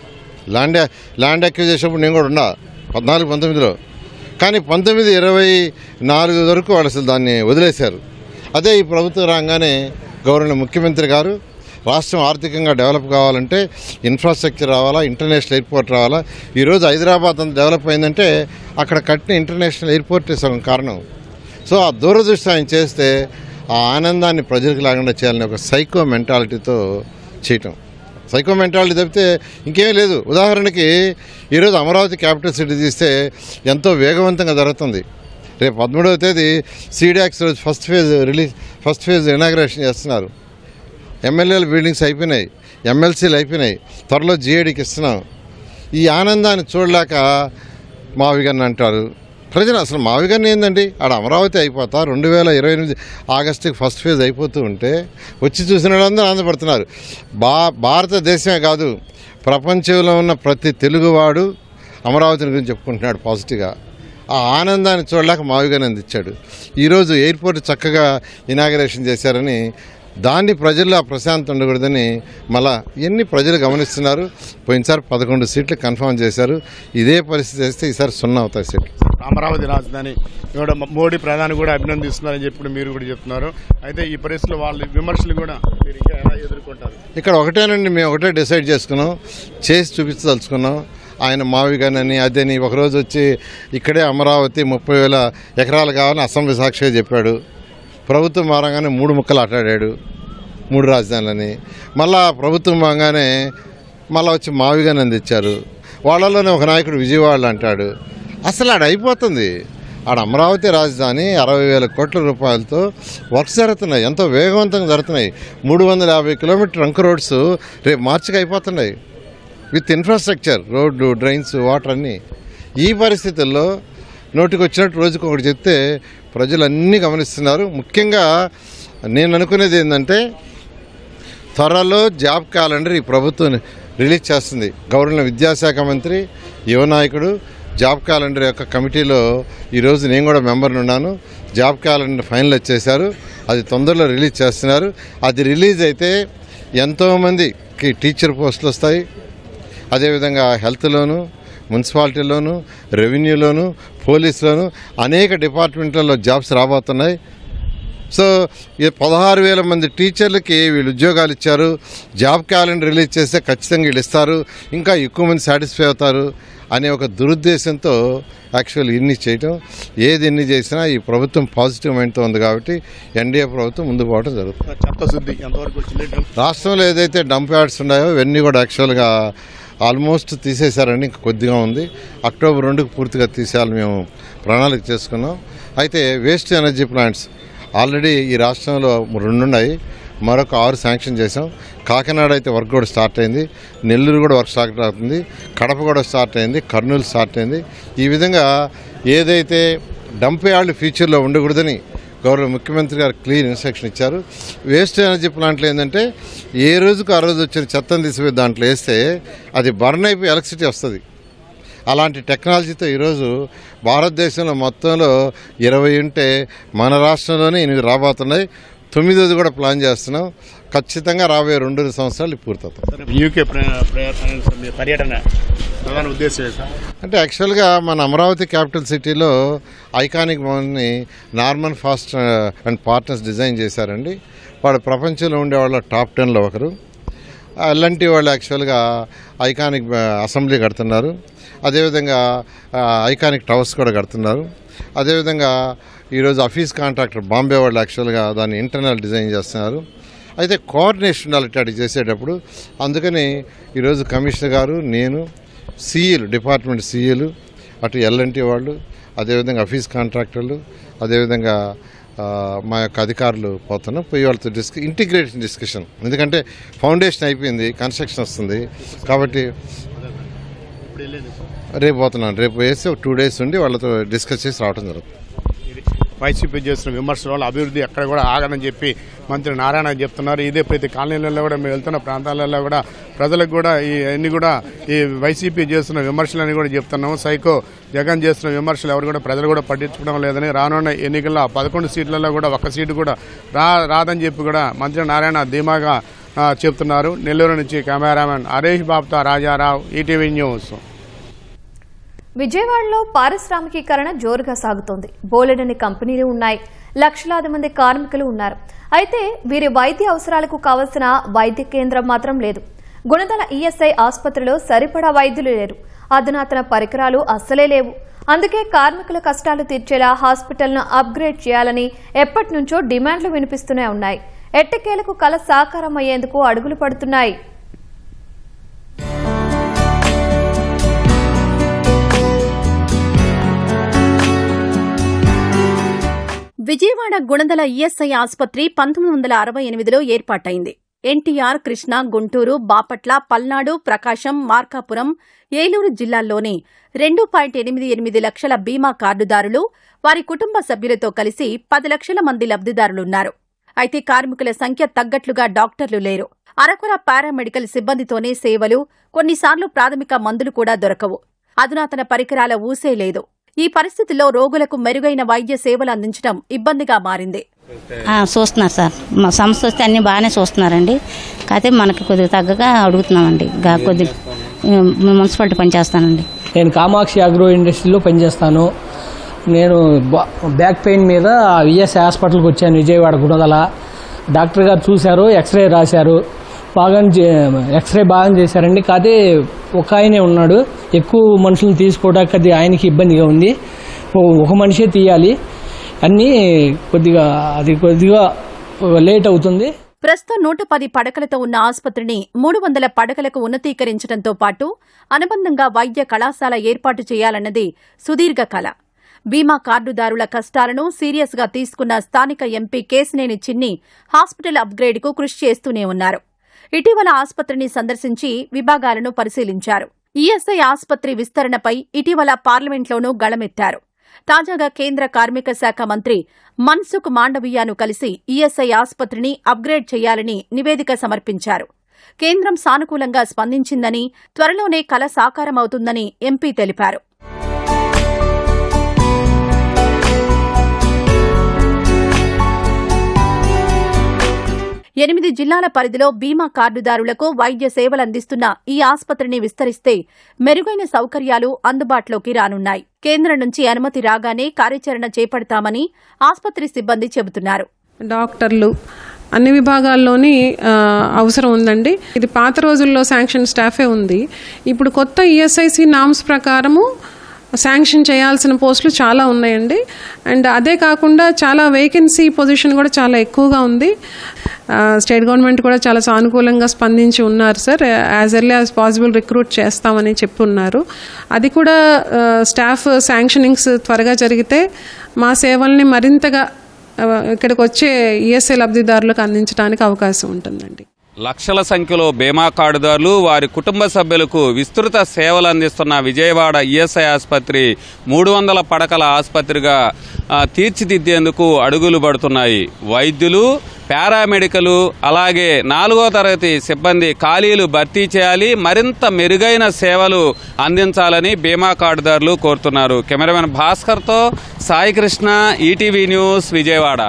ల్యాండ్ అక్విజిషన్ నేను కూడా ఉన్నా 14-19లో. కానీ 19-24 వరకు వాళ్ళు అసలు దాన్ని వదిలేశారు. అదే ఈ ప్రభుత్వం రాగానే గౌరవ ముఖ్యమంత్రి గారు రాష్ట్రం ఆర్థికంగా డెవలప్ కావాలంటే ఇన్ఫ్రాస్ట్రక్చర్ రావాలా, ఇంటర్నేషనల్ ఎయిర్పోర్ట్ రావాలా. ఈరోజు హైదరాబాద్ అంత డెవలప్ అయిందంటే అక్కడ కట్టిన ఇంటర్నేషనల్ ఎయిర్పోర్ట్ సగం కారణం. సో ఆ దూరదృష్టి ఆయన చేస్తే ఆ ఆనందాన్ని ప్రజలకు లేకుండా చేయాలని ఒక సైకో మెంటాలిటీతో చేయటం. సైకో మెంటాలిటీ తప్పితే ఇంకేమీ లేదు. ఉదాహరణకి ఈరోజు అమరావతి క్యాపిటల్ సిటీ తీస్తే ఎంతో వేగవంతంగా జరుగుతుంది. రేపు 13వ తేదీ సీడాక్స్ రోజు ఫస్ట్ ఫేజ్ ఇనాగ్రేషన్ చేస్తున్నారు. ఎమ్మెల్యేల బిల్డింగ్స్ అయిపోయినాయి, ఎమ్మెల్సీలు అయిపోయినాయి, త్వరలో జీఏడీకి ఇస్తున్నాం. ఈ ఆనందాన్ని చూడలేక మావిగన్ అంటారు ప్రజలు. అసలు మావిగన్ ఏందండి, ఆడ అమరావతి అయిపోతా 2028 ఆగస్టుకి ఫస్ట్ ఫేజ్ అయిపోతూ ఉంటే వచ్చి చూసిన వాళ్ళందరూ ఆనందపడుతున్నారు. భారతదేశమే కాదు, ప్రపంచంలో ఉన్న ప్రతి తెలుగువాడు అమరావతిని గురించి చెప్పుకుంటున్నాడు పాజిటివ్గా. ఆ ఆనందాన్ని చూడలేక మావిగన్ అందించాడు. ఈరోజు ఎయిర్పోర్ట్ చక్కగా ఇనాగరేషన్ చేశారని దాన్ని ప్రజల్లో ఆ ప్రశాంతం ఉండకూడదని మళ్ళా ఇవన్నీ ప్రజలు గమనిస్తున్నారు. పోయినసారి 11 సీట్లు కన్ఫర్మ్ చేశారు. ఇదే పరిస్థితి చేస్తే ఈసారి 0 అవుతాయి సీట్లు. అమరావతి రాజధాని ఇక్కడ మోడీ ప్రధాని కూడా అభినందిస్తున్నారని చెప్పి మీరు కూడా చెప్తున్నారు. అయితే ఈ పరిస్థితుల్లో వాళ్ళ విమర్శలు కూడా మీరు ఇంకా ఎలా ఎదుర్కొంటారు? ఇక్కడ ఒకటేనండి, మేము ఒకటే డిసైడ్ చేసుకున్నాం, చేసి చూపించదలుచుకున్నాం. ఆయన మావిగానని అదని ఒకరోజు వచ్చి ఇక్కడే అమరావతి 30,000 ఎకరాలు కావాలని అసెంబ్లీ సాక్షిగా చెప్పాడు. ప్రభుత్వం మారంగానే 3 ముక్కలు ఆటాడాడు, 3 రాజధానులని. మళ్ళా ప్రభుత్వం మాగానే మళ్ళీ వచ్చి మావిగానని తెచ్చారు. వాళ్ళలోనే ఒక నాయకుడు విజయవాడలో అంటాడు. అసలు ఆడ అయిపోతుంది. ఆడ అమరావతి రాజధాని 60,000 కోట్ల రూపాయలతో వర్క్స్ జరుగుతున్నాయి, ఎంతో వేగవంతంగా జరుగుతున్నాయి. 350 కిలోమీటర్ ట్రంక్ రోడ్స్ రేపు మార్చికి అయిపోతున్నాయి విత్ ఇన్ఫ్రాస్ట్రక్చర్, రోడ్లు, డ్రైన్స్, వాటర్ అన్నీ. ఈ పరిస్థితుల్లో నోటికి వచ్చినట్టు రోజుకి ఒకటి చెప్తే ప్రజలు అన్నీ గమనిస్తున్నారు. ముఖ్యంగా నేను అనుకునేది ఏంటంటే త్వరలో జాబ్ క్యాలెండర్ ఈ ప్రభుత్వం రిలీజ్ చేస్తుంది. గవర్నర్ విద్యాశాఖ మంత్రి, యువ నాయకుడు జాబ్ క్యాలెండర్ యొక్క కమిటీలో ఈరోజు నేను కూడా మెంబర్ని ఉన్నాను. జాబ్ క్యాలెండర్ ఫైనల్ చేశారు, అది తొందరలో రిలీజ్ చేస్తున్నారు. అది రిలీజ్ అయితే ఎంతోమందికి టీచర్ పోస్టులు వస్తాయి. అదేవిధంగా హెల్త్లోను, మున్సిపాలిటీలోను, రెవెన్యూలోను, పోలీసులోను అనేక డిపార్ట్మెంట్లలో జాబ్స్ రాబోతున్నాయి. సో 16,000 మంది టీచర్లకి వీళ్ళు ఉద్యోగాలు ఇచ్చారు. జాబ్ క్యాలెండర్ రిలీజ్ చేస్తే ఖచ్చితంగా వీళ్ళు ఇస్తారు, ఇంకా ఎక్కువ మంది సాటిస్ఫై అవుతారు అనే ఒక దురుద్దేశంతో యాక్చువల్ ఇన్ని చేయటం. ఏది ఎన్ని చేసినా ఈ ప్రభుత్వం పాజిటివ్ మైండ్తో ఉంది కాబట్టి ఎన్డీఏ ప్రభుత్వం ముందుకు పోవడం జరుగుతుంది. చిత్తశుద్ధి ఎంతవరకు వచ్చింది? రాష్ట్రంలో ఏదైతే డంప్ యార్డ్స్ ఉన్నాయో ఇవన్నీ కూడా యాక్చువల్గా ఆల్మోస్ట్ తీసేశారండి, ఇంకా కొద్దిగా ఉంది. అక్టోబర్ 2కు పూర్తిగా తీసేయాలని మేము ప్రణాళిక చేసుకున్నాం. అయితే వేస్ట్ ఎనర్జీ ప్లాంట్స్ ఆల్రెడీ ఈ రాష్ట్రంలో 2 ఉన్నాయి, మరొక 6 శాంక్షన్ చేసాం. కాకినాడ అయితే వర్క్ కూడా స్టార్ట్ అయింది, నెల్లూరు కూడా వర్క్ స్టార్ట్ అవుతుంది, కడప కూడా స్టార్ట్ అయింది, కర్నూలు స్టార్ట్ అయింది. ఈ విధంగా ఏదైతే డంప్ యార్డ్లు ఫ్యూచర్లో ఉండకూడదని గౌరవ ముఖ్యమంత్రి గారు క్లియర్ ఇన్స్ట్రక్షన్ ఇచ్చారు. వేస్ట్ ఎనర్జీ ప్లాంట్లు ఏంటంటే ఏ రోజుకు ఆ రోజు వచ్చిన చెత్తను తీసిపోయి దాంట్లో వేస్తే అది బర్న్ అయిపోయి ఎలక్ట్రిసిటీ వస్తుంది. అలాంటి టెక్నాలజీతో ఈరోజు భారతదేశంలో మొత్తంలో 20 ఉంటే మన రాష్ట్రంలోనే 8 రాబోతున్నాయి. 9ది కూడా ప్లాన్ చేస్తున్నాం. ఖచ్చితంగా రాబోయే 2 సంవత్సరాలు పూర్తవుతాం. యూకే పర్యటన ప్రధాన ఉద్దేశం అంటే యాక్చువల్గా మన అమరావతి క్యాపిటల్ సిటీలో ఐకానిక్ భవన్ని Norman Foster and partners design చేశారండి. వాడు ప్రపంచంలో ఉండే వాళ్ళ టాప్ 10లో ఒకరు. అలాంటి వాళ్ళు యాక్చువల్గా ఐకానిక్ అసెంబ్లీ కడుతున్నారు, అదేవిధంగా ఐకానిక్ టవర్స్ కూడా కడుతున్నారు. అదేవిధంగా ఈరోజు ఆఫీస్ కాంట్రాక్టర్ బాంబే వాళ్ళు యాక్చువల్గా దాన్ని ఇంటర్నల్ డిజైన్ చేస్తున్నారు. అయితే కోఆర్డినేషన్ ఉండాలి అటు చేసేటప్పుడు. అందుకని ఈరోజు కమిషనర్ గారు, నేను, సీఈలు, డిపార్ట్మెంట్ సీఈలు, అటు ఎల్ఎన్టీ వాళ్ళు, అదేవిధంగా ఆఫీస్ కాంట్రాక్టర్లు, అదేవిధంగా మా యొక్క అధికారులు పోతున్నాం. పోయి వాళ్ళతో ఇంటిగ్రేషన్ డిస్కషన్, ఎందుకంటే ఫౌండేషన్ అయిపోయింది, కన్స్ట్రక్షన్ వస్తుంది కాబట్టి రేపు పోతున్నాను. రేపు వేసి ఒక 2 days ఉండి వాళ్ళతో డిస్కస్ చేసి రావడం జరుగుతుంది. వైసీపీ చేస్తున్న విమర్శల వల్ల అభివృద్ధి ఎక్కడ కూడా ఆగదని చెప్పి మంత్రి నారాయణ చెప్తున్నారు. ఇదే ప్రతి కాలనీలలో కూడా మేము వెళ్తున్న ప్రాంతాలలో కూడా ప్రజలకు కూడా అన్ని కూడా ఈ వైసీపీ చేస్తున్న విమర్శలని కూడా చెప్తున్నాము. సైకో జగన్ చేస్తున్న విమర్శలు ఎవరు కూడా ప్రజలు కూడా పట్టించుకోవడం లేదని, రానున్న ఎన్నికల్లో 11 సీట్లలో కూడా 1 సీటు కూడా రాదని చెప్పి కూడా మంత్రి నారాయణ ధీమాగా చెప్తున్నారు. నెల్లూరు నుంచి కెమెరామెన్ హరీష్ బాబుతో రాజారావు, ఈటీవీ న్యూస్. విజయవాడలో పారిశ్రామికీకరణ జోరుగా సాగుతోంది. బోలెడని కంపెనీలు ఉన్నాయి, లక్షలాది మంది కార్మికులు ఉన్నారు. అయితే వీరి వైద్య అవసరాలకు కావలసిన వైద్య కేంద్రం మాత్రం లేదు. గుణదల ఈఎస్ఐ ఆసుపత్రిలో సరిపడా వైద్యులు లేరు, అధునాతన పరికరాలు అస్సలే లేవు. అందుకే కార్మికుల కష్టాలు తీర్చేలా హాస్పిటల్ను అప్గ్రేడ్ చేయాలని ఎప్పటి నుంచో డిమాండ్లు వినిపిస్తూనే ఉన్నాయి. ఎట్టకేలకు కల సాకారం అయ్యేందుకు అడుగులు పడుతున్నాయి. విజయవాడ గుణదల ఈఎస్ఐ ఆసుపత్రి 1968లో ఏర్పాటైంది. ఎన్టీఆర్, కృష్ణా, గుంటూరు, బాపట్ల, పల్నాడు, ప్రకాశం, మార్కాపురం, ఏలూరు జిల్లాల్లోని 2.88 లక్షల బీమా కార్డుదారులు, వారి కుటుంబ సభ్యులతో కలిసి 10 లక్షల మంది లబ్దిదారులున్నారు. అయితే కార్మికుల సంఖ్య తగ్గట్లుగా డాక్టర్లు లేరు. అరకొర పారామెడికల్ సిబ్బందితోనే సేవలు, కొన్నిసార్లు ప్రాథమిక మందులు కూడా దొరకవు. అధునాతన పరికరాల ఊసే లేదు. ఈ పరిస్థితుల్లో రోగులకు మెరుగైన వైద్య సేవలు అందించడం ఇబ్బందిగా మారింది. చూస్తున్నారు సార్, మా సంస్థ వస్తే అన్నీ బాగానే చూస్తున్నారండి. కాకపోతే మనకి కొద్దిగా తగ్గగా అడుగుతున్నామండి. కొద్దిగా మున్సిపాలిటీ పనిచేస్తానండి. నేను కామాక్షి అగ్రో ఇండస్ట్రీలో పనిచేస్తాను. నేను బ్యాక్ పెయిన్ మీద ఈఎస్ఐ హాస్పిటల్కి వచ్చాను, విజయవాడ గుణదల. డాక్టర్ గారు చూశారు, ఎక్స్రే రాశారు. ఎక్స్రే బాగా చేశారండి. కాదే ఒక ఆయనే ఉన్నాడు, ఎక్కువ మనుషులను తీసుకోవడానికి అది ఆయనకి ఇబ్బందిగా ఉంది. ఒక మనిషే తీయాలి అన్నీ, కొద్దిగా లేట్ అవుతుంది. ప్రస్తుతం 110 పడకలతో ఉన్న ఆసుపత్రిని 300 పడకలకు ఉన్నతీకరించడంతో పాటు అనుబంధంగా వైద్య కళాశాల ఏర్పాటు చేయాలన్నది సుదీర్ఘ కళ. బీమా కార్డుదారుల కష్టాలను సీరియస్ గా తీసుకున్న స్థానిక ఎంపీ కేశినేని చిన్ని హాస్పిటల్ అప్గ్రేడ్కు కృషి చేస్తూనే ఉన్నారు. ఇటీవల ఆసుపత్రిని సందర్శించి విభాగాలను పరిశీలించారు. ఈఎస్ఐ ఆసుపత్రి విస్తరణపై ఇటీవల పార్లమెంట్లోనూ గళమెత్తారు. తాజాగా కేంద్ర కార్మిక శాఖ మంత్రి మన్సుఖ్ మాండవీయను కలిసి ఈఎస్ఐ ఆసుపత్రిని అప్గ్రేడ్ చేయాలని నివేదిక సమర్పించారు. కేంద్రం సానుకూలంగా స్పందించిందని, త్వరలోనే కల సాకారమవుతుందని ఎంపీ తెలిపారు. 8 జిల్లాల పరిధిలో బీమా కార్డుదారులకు వైద్య సేవలందిస్తున్న ఈ ఆసుపత్రిని విస్తరిస్తే మెరుగైన సౌకర్యాలు అందుబాటులోకి రానున్నాయి. కేంద్రం నుంచి అనుమతి రాగానే కార్యాచరణ చేపడతామని ఆసుపత్రి సిబ్బంది చెబుతున్నారు. డాక్టర్లు అన్ని విభాగాల్లోని అవసరం ఉందండి. ఇది పాత రోజుల్లో శాంక్షన్ స్టాఫే ఉంది. ఇప్పుడు కొత్త ఈఎస్ఐసి నామ్స్ ప్రకారము శాంక్షన్ చేయాల్సిన పోస్టులు చాలా ఉన్నాయండి. అండ్ అదే కాకుండా చాలా వేకెన్సీ పొజిషన్ కూడా చాలా ఎక్కువగా ఉంది. స్టేట్ గవర్నమెంట్ కూడా చాలా సానుకూలంగా స్పందించి ఉన్నారు sir. As early as possible recruit చేస్తామని చెప్పున్నారు. అది కూడా స్టాఫ్ శాంక్షనింగ్స్ త్వరగా జరిగితే మా సేవల్ని మరింతగా ఇక్కడికి వచ్చే ఈఎస్ఐ లబ్ధిదారులకు అందించడానికి అవకాశం ఉంటుందండి. లక్షల సంఖ్యలో బీమా కార్డుదారులు వారి కుటుంబ సభ్యులకు విస్తృత సేవలు అందిస్తున్న విజయవాడ ఈఎస్ఐ ఆసుపత్రి 300 పడకల ఆసుపత్రిగా తీర్చిదిద్దేందుకు అడుగులు పడుతున్నాయి. వైద్యులు, పారామెడికల్, అలాగే 4వ తరగతి సిబ్బంది ఖాళీలు భర్తీ చేయాలి, మరింత మెరుగైన సేవలు అందించాలని బీమా కార్డుదారులు కోరుతున్నారు. కెమెరామెన్ భాస్కర్తో సాయికృష్ణ, ఈటీవీ న్యూస్, విజయవాడ.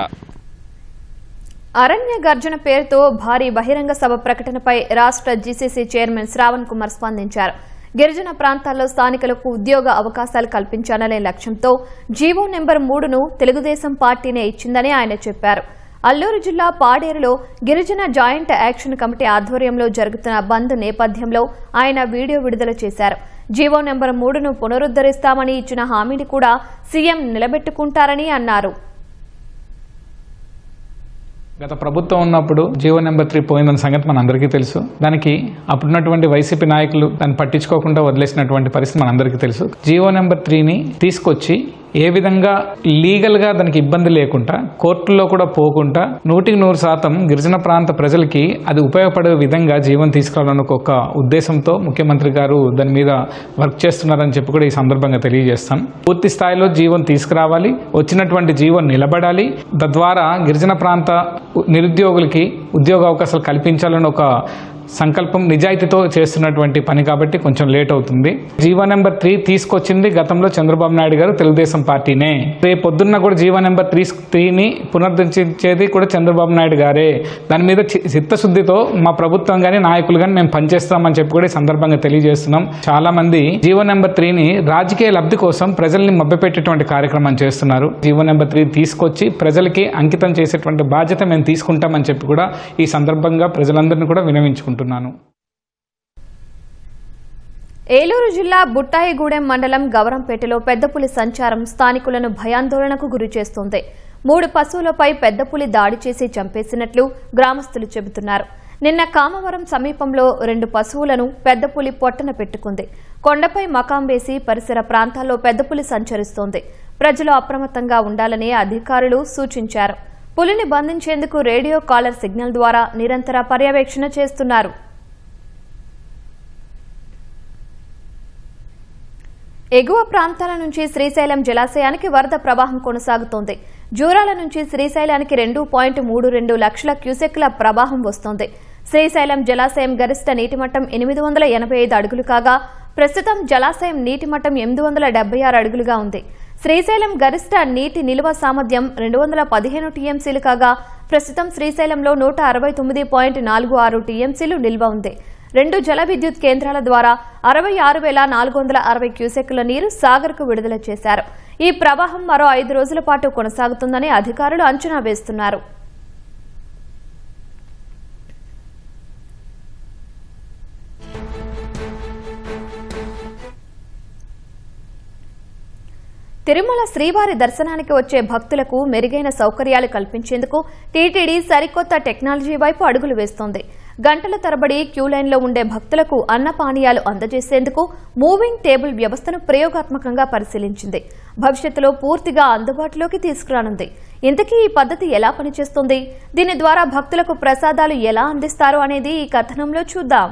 అరణ్య గర్జన పేరుతో భారీ బహిరంగ సభ ప్రకటనపై రాష్ట్ర జీసీసీ చైర్మన్ శ్రావణ్ కుమార్ స్పందించారు. గిరిజన ప్రాంతాల్లో స్థానికులకు ఉద్యోగ అవకాశాలు కల్పించాలనే లక్ష్యంతో జీవో నెంబర్ 3ను తెలుగుదేశం పార్టీనే ఇచ్చిందని ఆయన చెప్పారు. అల్లూరు జిల్లా పాడేరులో గిరిజన జాయింట్ యాక్షన్ కమిటీ ఆధ్వర్యంలో జరుగుతున్న బంద్ నేపథ్యంలో ఆయన వీడియో విడుదల చేశారు. జీవో నెంబర్ 3ను పునరుద్దరిస్తామని ఇచ్చిన హామీని కూడా సీఎం నిలబెట్టుకుంటారని అన్నారు. గత ప్రభుత్వం ఉన్నప్పుడు జీవో నెంబర్ 3 పోయిందన్న సంగతి మనందరికీ తెలుసు. దానికి అప్పుడున్నటువంటి వైసీపీ నాయకులు దాన్ని పట్టించుకోకుండా వదిలేసినటువంటి పరిస్థితి మనందరికీ తెలుసు. జీవో నెంబర్ 3ని తీసుకొచ్చి ఏ విధంగా లీగల్గా దానికి ఇబ్బంది లేకుండా కోర్టుల్లో కూడా పోకుండా 100% గిరిజన ప్రాంత ప్రజలకి అది ఉపయోగపడే విధంగా జీవనం తీసుకురావాలని ఒక ఉద్దేశంతో ముఖ్యమంత్రి గారు దాని మీద వర్క్ చేస్తున్నారని చెప్పి కూడా ఈ సందర్భంగా తెలియజేస్తాం. పూర్తి స్థాయిలో జీవనం తీసుకురావాలి, వచ్చినటువంటి జీవనం నిలబడాలి, తద్వారా గిరిజన ప్రాంత నిరుద్యోగులకి ఉద్యోగ అవకాశాలు కల్పించాలని ఒక సంకల్పం నిజాయితీతో చేస్తున్నటువంటి పని కాబట్టి కొంచెం లేట్ అవుతుంది. జీవో నెంబర్ 3 తీసుకొచ్చింది గతంలో చంద్రబాబు నాయుడు గారు, తెలుగుదేశం పార్టీనే. రేపు పొద్దున్న కూడా జీవో నెంబర్ 3ని పునరుద్ధరించేది కూడా చంద్రబాబు నాయుడు గారే. దాని మీద చిత్తశుద్ధితో మా ప్రభుత్వం కానీ నాయకులు కానీ మేము పనిచేస్తామని చెప్పి కూడా ఈ సందర్భంగా తెలియజేస్తున్నాం. చాలా మంది జీవో నెంబర్ 3ని రాజకీయ లబ్ధి కోసం ప్రజల్ని మభ్యపెట్టేటువంటి కార్యక్రమం చేస్తున్నారు. జీవో నెంబర్ 3 తీసుకొచ్చి ప్రజలకి అంకితం చేసేటువంటి బాధ్యత మేము తీసుకుంటామని చెప్పి కూడా ఈ సందర్భంగా ప్రజలందరినీ కూడా వినవించుకుంటున్నాం. ఏలూరు జిల్లా బుట్టాయిగూడెం మండలం గవరంపేటలో పెద్దపులి సంచారం స్థానికులను భయాందోళనకు గురిచేస్తోంది. 3 పశువులపై పెద్దపులి దాడి చేసి చంపేసినట్లు గ్రామస్తులు చెబుతున్నారు. నిన్న కామవరం సమీపంలో 2 పశువులను పెద్దపులి పొట్టన పెట్టుకుంది. కొండపై మకాం వేసి పరిసర ప్రాంతాల్లో పెద్దపులి సంచరిస్తోంది. ప్రజలు అప్రమత్తంగా ఉండాలని అధికారులు సూచించారు. పులిని బంధించేందుకు రేడియో కాలర్ సిగ్నల్ ద్వారా నిరంతర పర్యవేక్షణ చేస్తున్నారు. ఎగువ ప్రాంతాల నుంచి శ్రీశైలం జలాశయానికి వరద ప్రవాహం కొనసాగుతోంది. జూరాల నుంచి శ్రీశైలానికి 2.32 లక్షల క్యూసెక్ల ప్రవాహం వస్తోంది. శ్రీశైలం జలాశయం గరిష్ట నీటిమట్టం 885 అడుగులు కాగా ప్రస్తుతం జలాశయం నీటిమట్టం 876 అడుగులుగా ఉంది. శ్రీశైలం గరిష్ట నీటి నిల్వ సామర్థ్యం 215 టీఎంసీలు కాగా ప్రస్తుతం శ్రీశైలంలో 169.46 టీఎంసీలు నిల్వ ఉంది. 2 జల విద్యుత్ కేంద్రాల ద్వారా 66,460 క్యూసెక్కుల నీరు సాగర్కు విడుదల చేశారు. ఈ ప్రవాహం మరో 5 రోజుల పాటు కొనసాగుతుందని అధికారులు అంచనా వేస్తున్నారు. తిరుమల శ్రీవారి దర్శనానికి వచ్చే భక్తులకు మెరుగైన సౌకర్యాలు కల్పించేందుకు టీటీడీ సరికొత్త టెక్నాలజీ వైపు అడుగులు వేస్తోంది. గంటల తరబడి క్యూలైన్లో ఉండే భక్తులకు అన్నపానీయాలు అందజేసేందుకు మూవింగ్ టేబుల్ వ్యవస్థను ప్రయోగాత్మకంగా పరిశీలించింది. భవిష్యత్తులో పూర్తిగా అందుబాటులోకి తీసుకురానుంది. ఇంతకీ ఈ పద్ధతి ఎలా పనిచేస్తుంది, దీని ద్వారా భక్తులకు ప్రసాదాలు ఎలా అందిస్తారు అనేది ఈ కథనంలో చూద్దాం.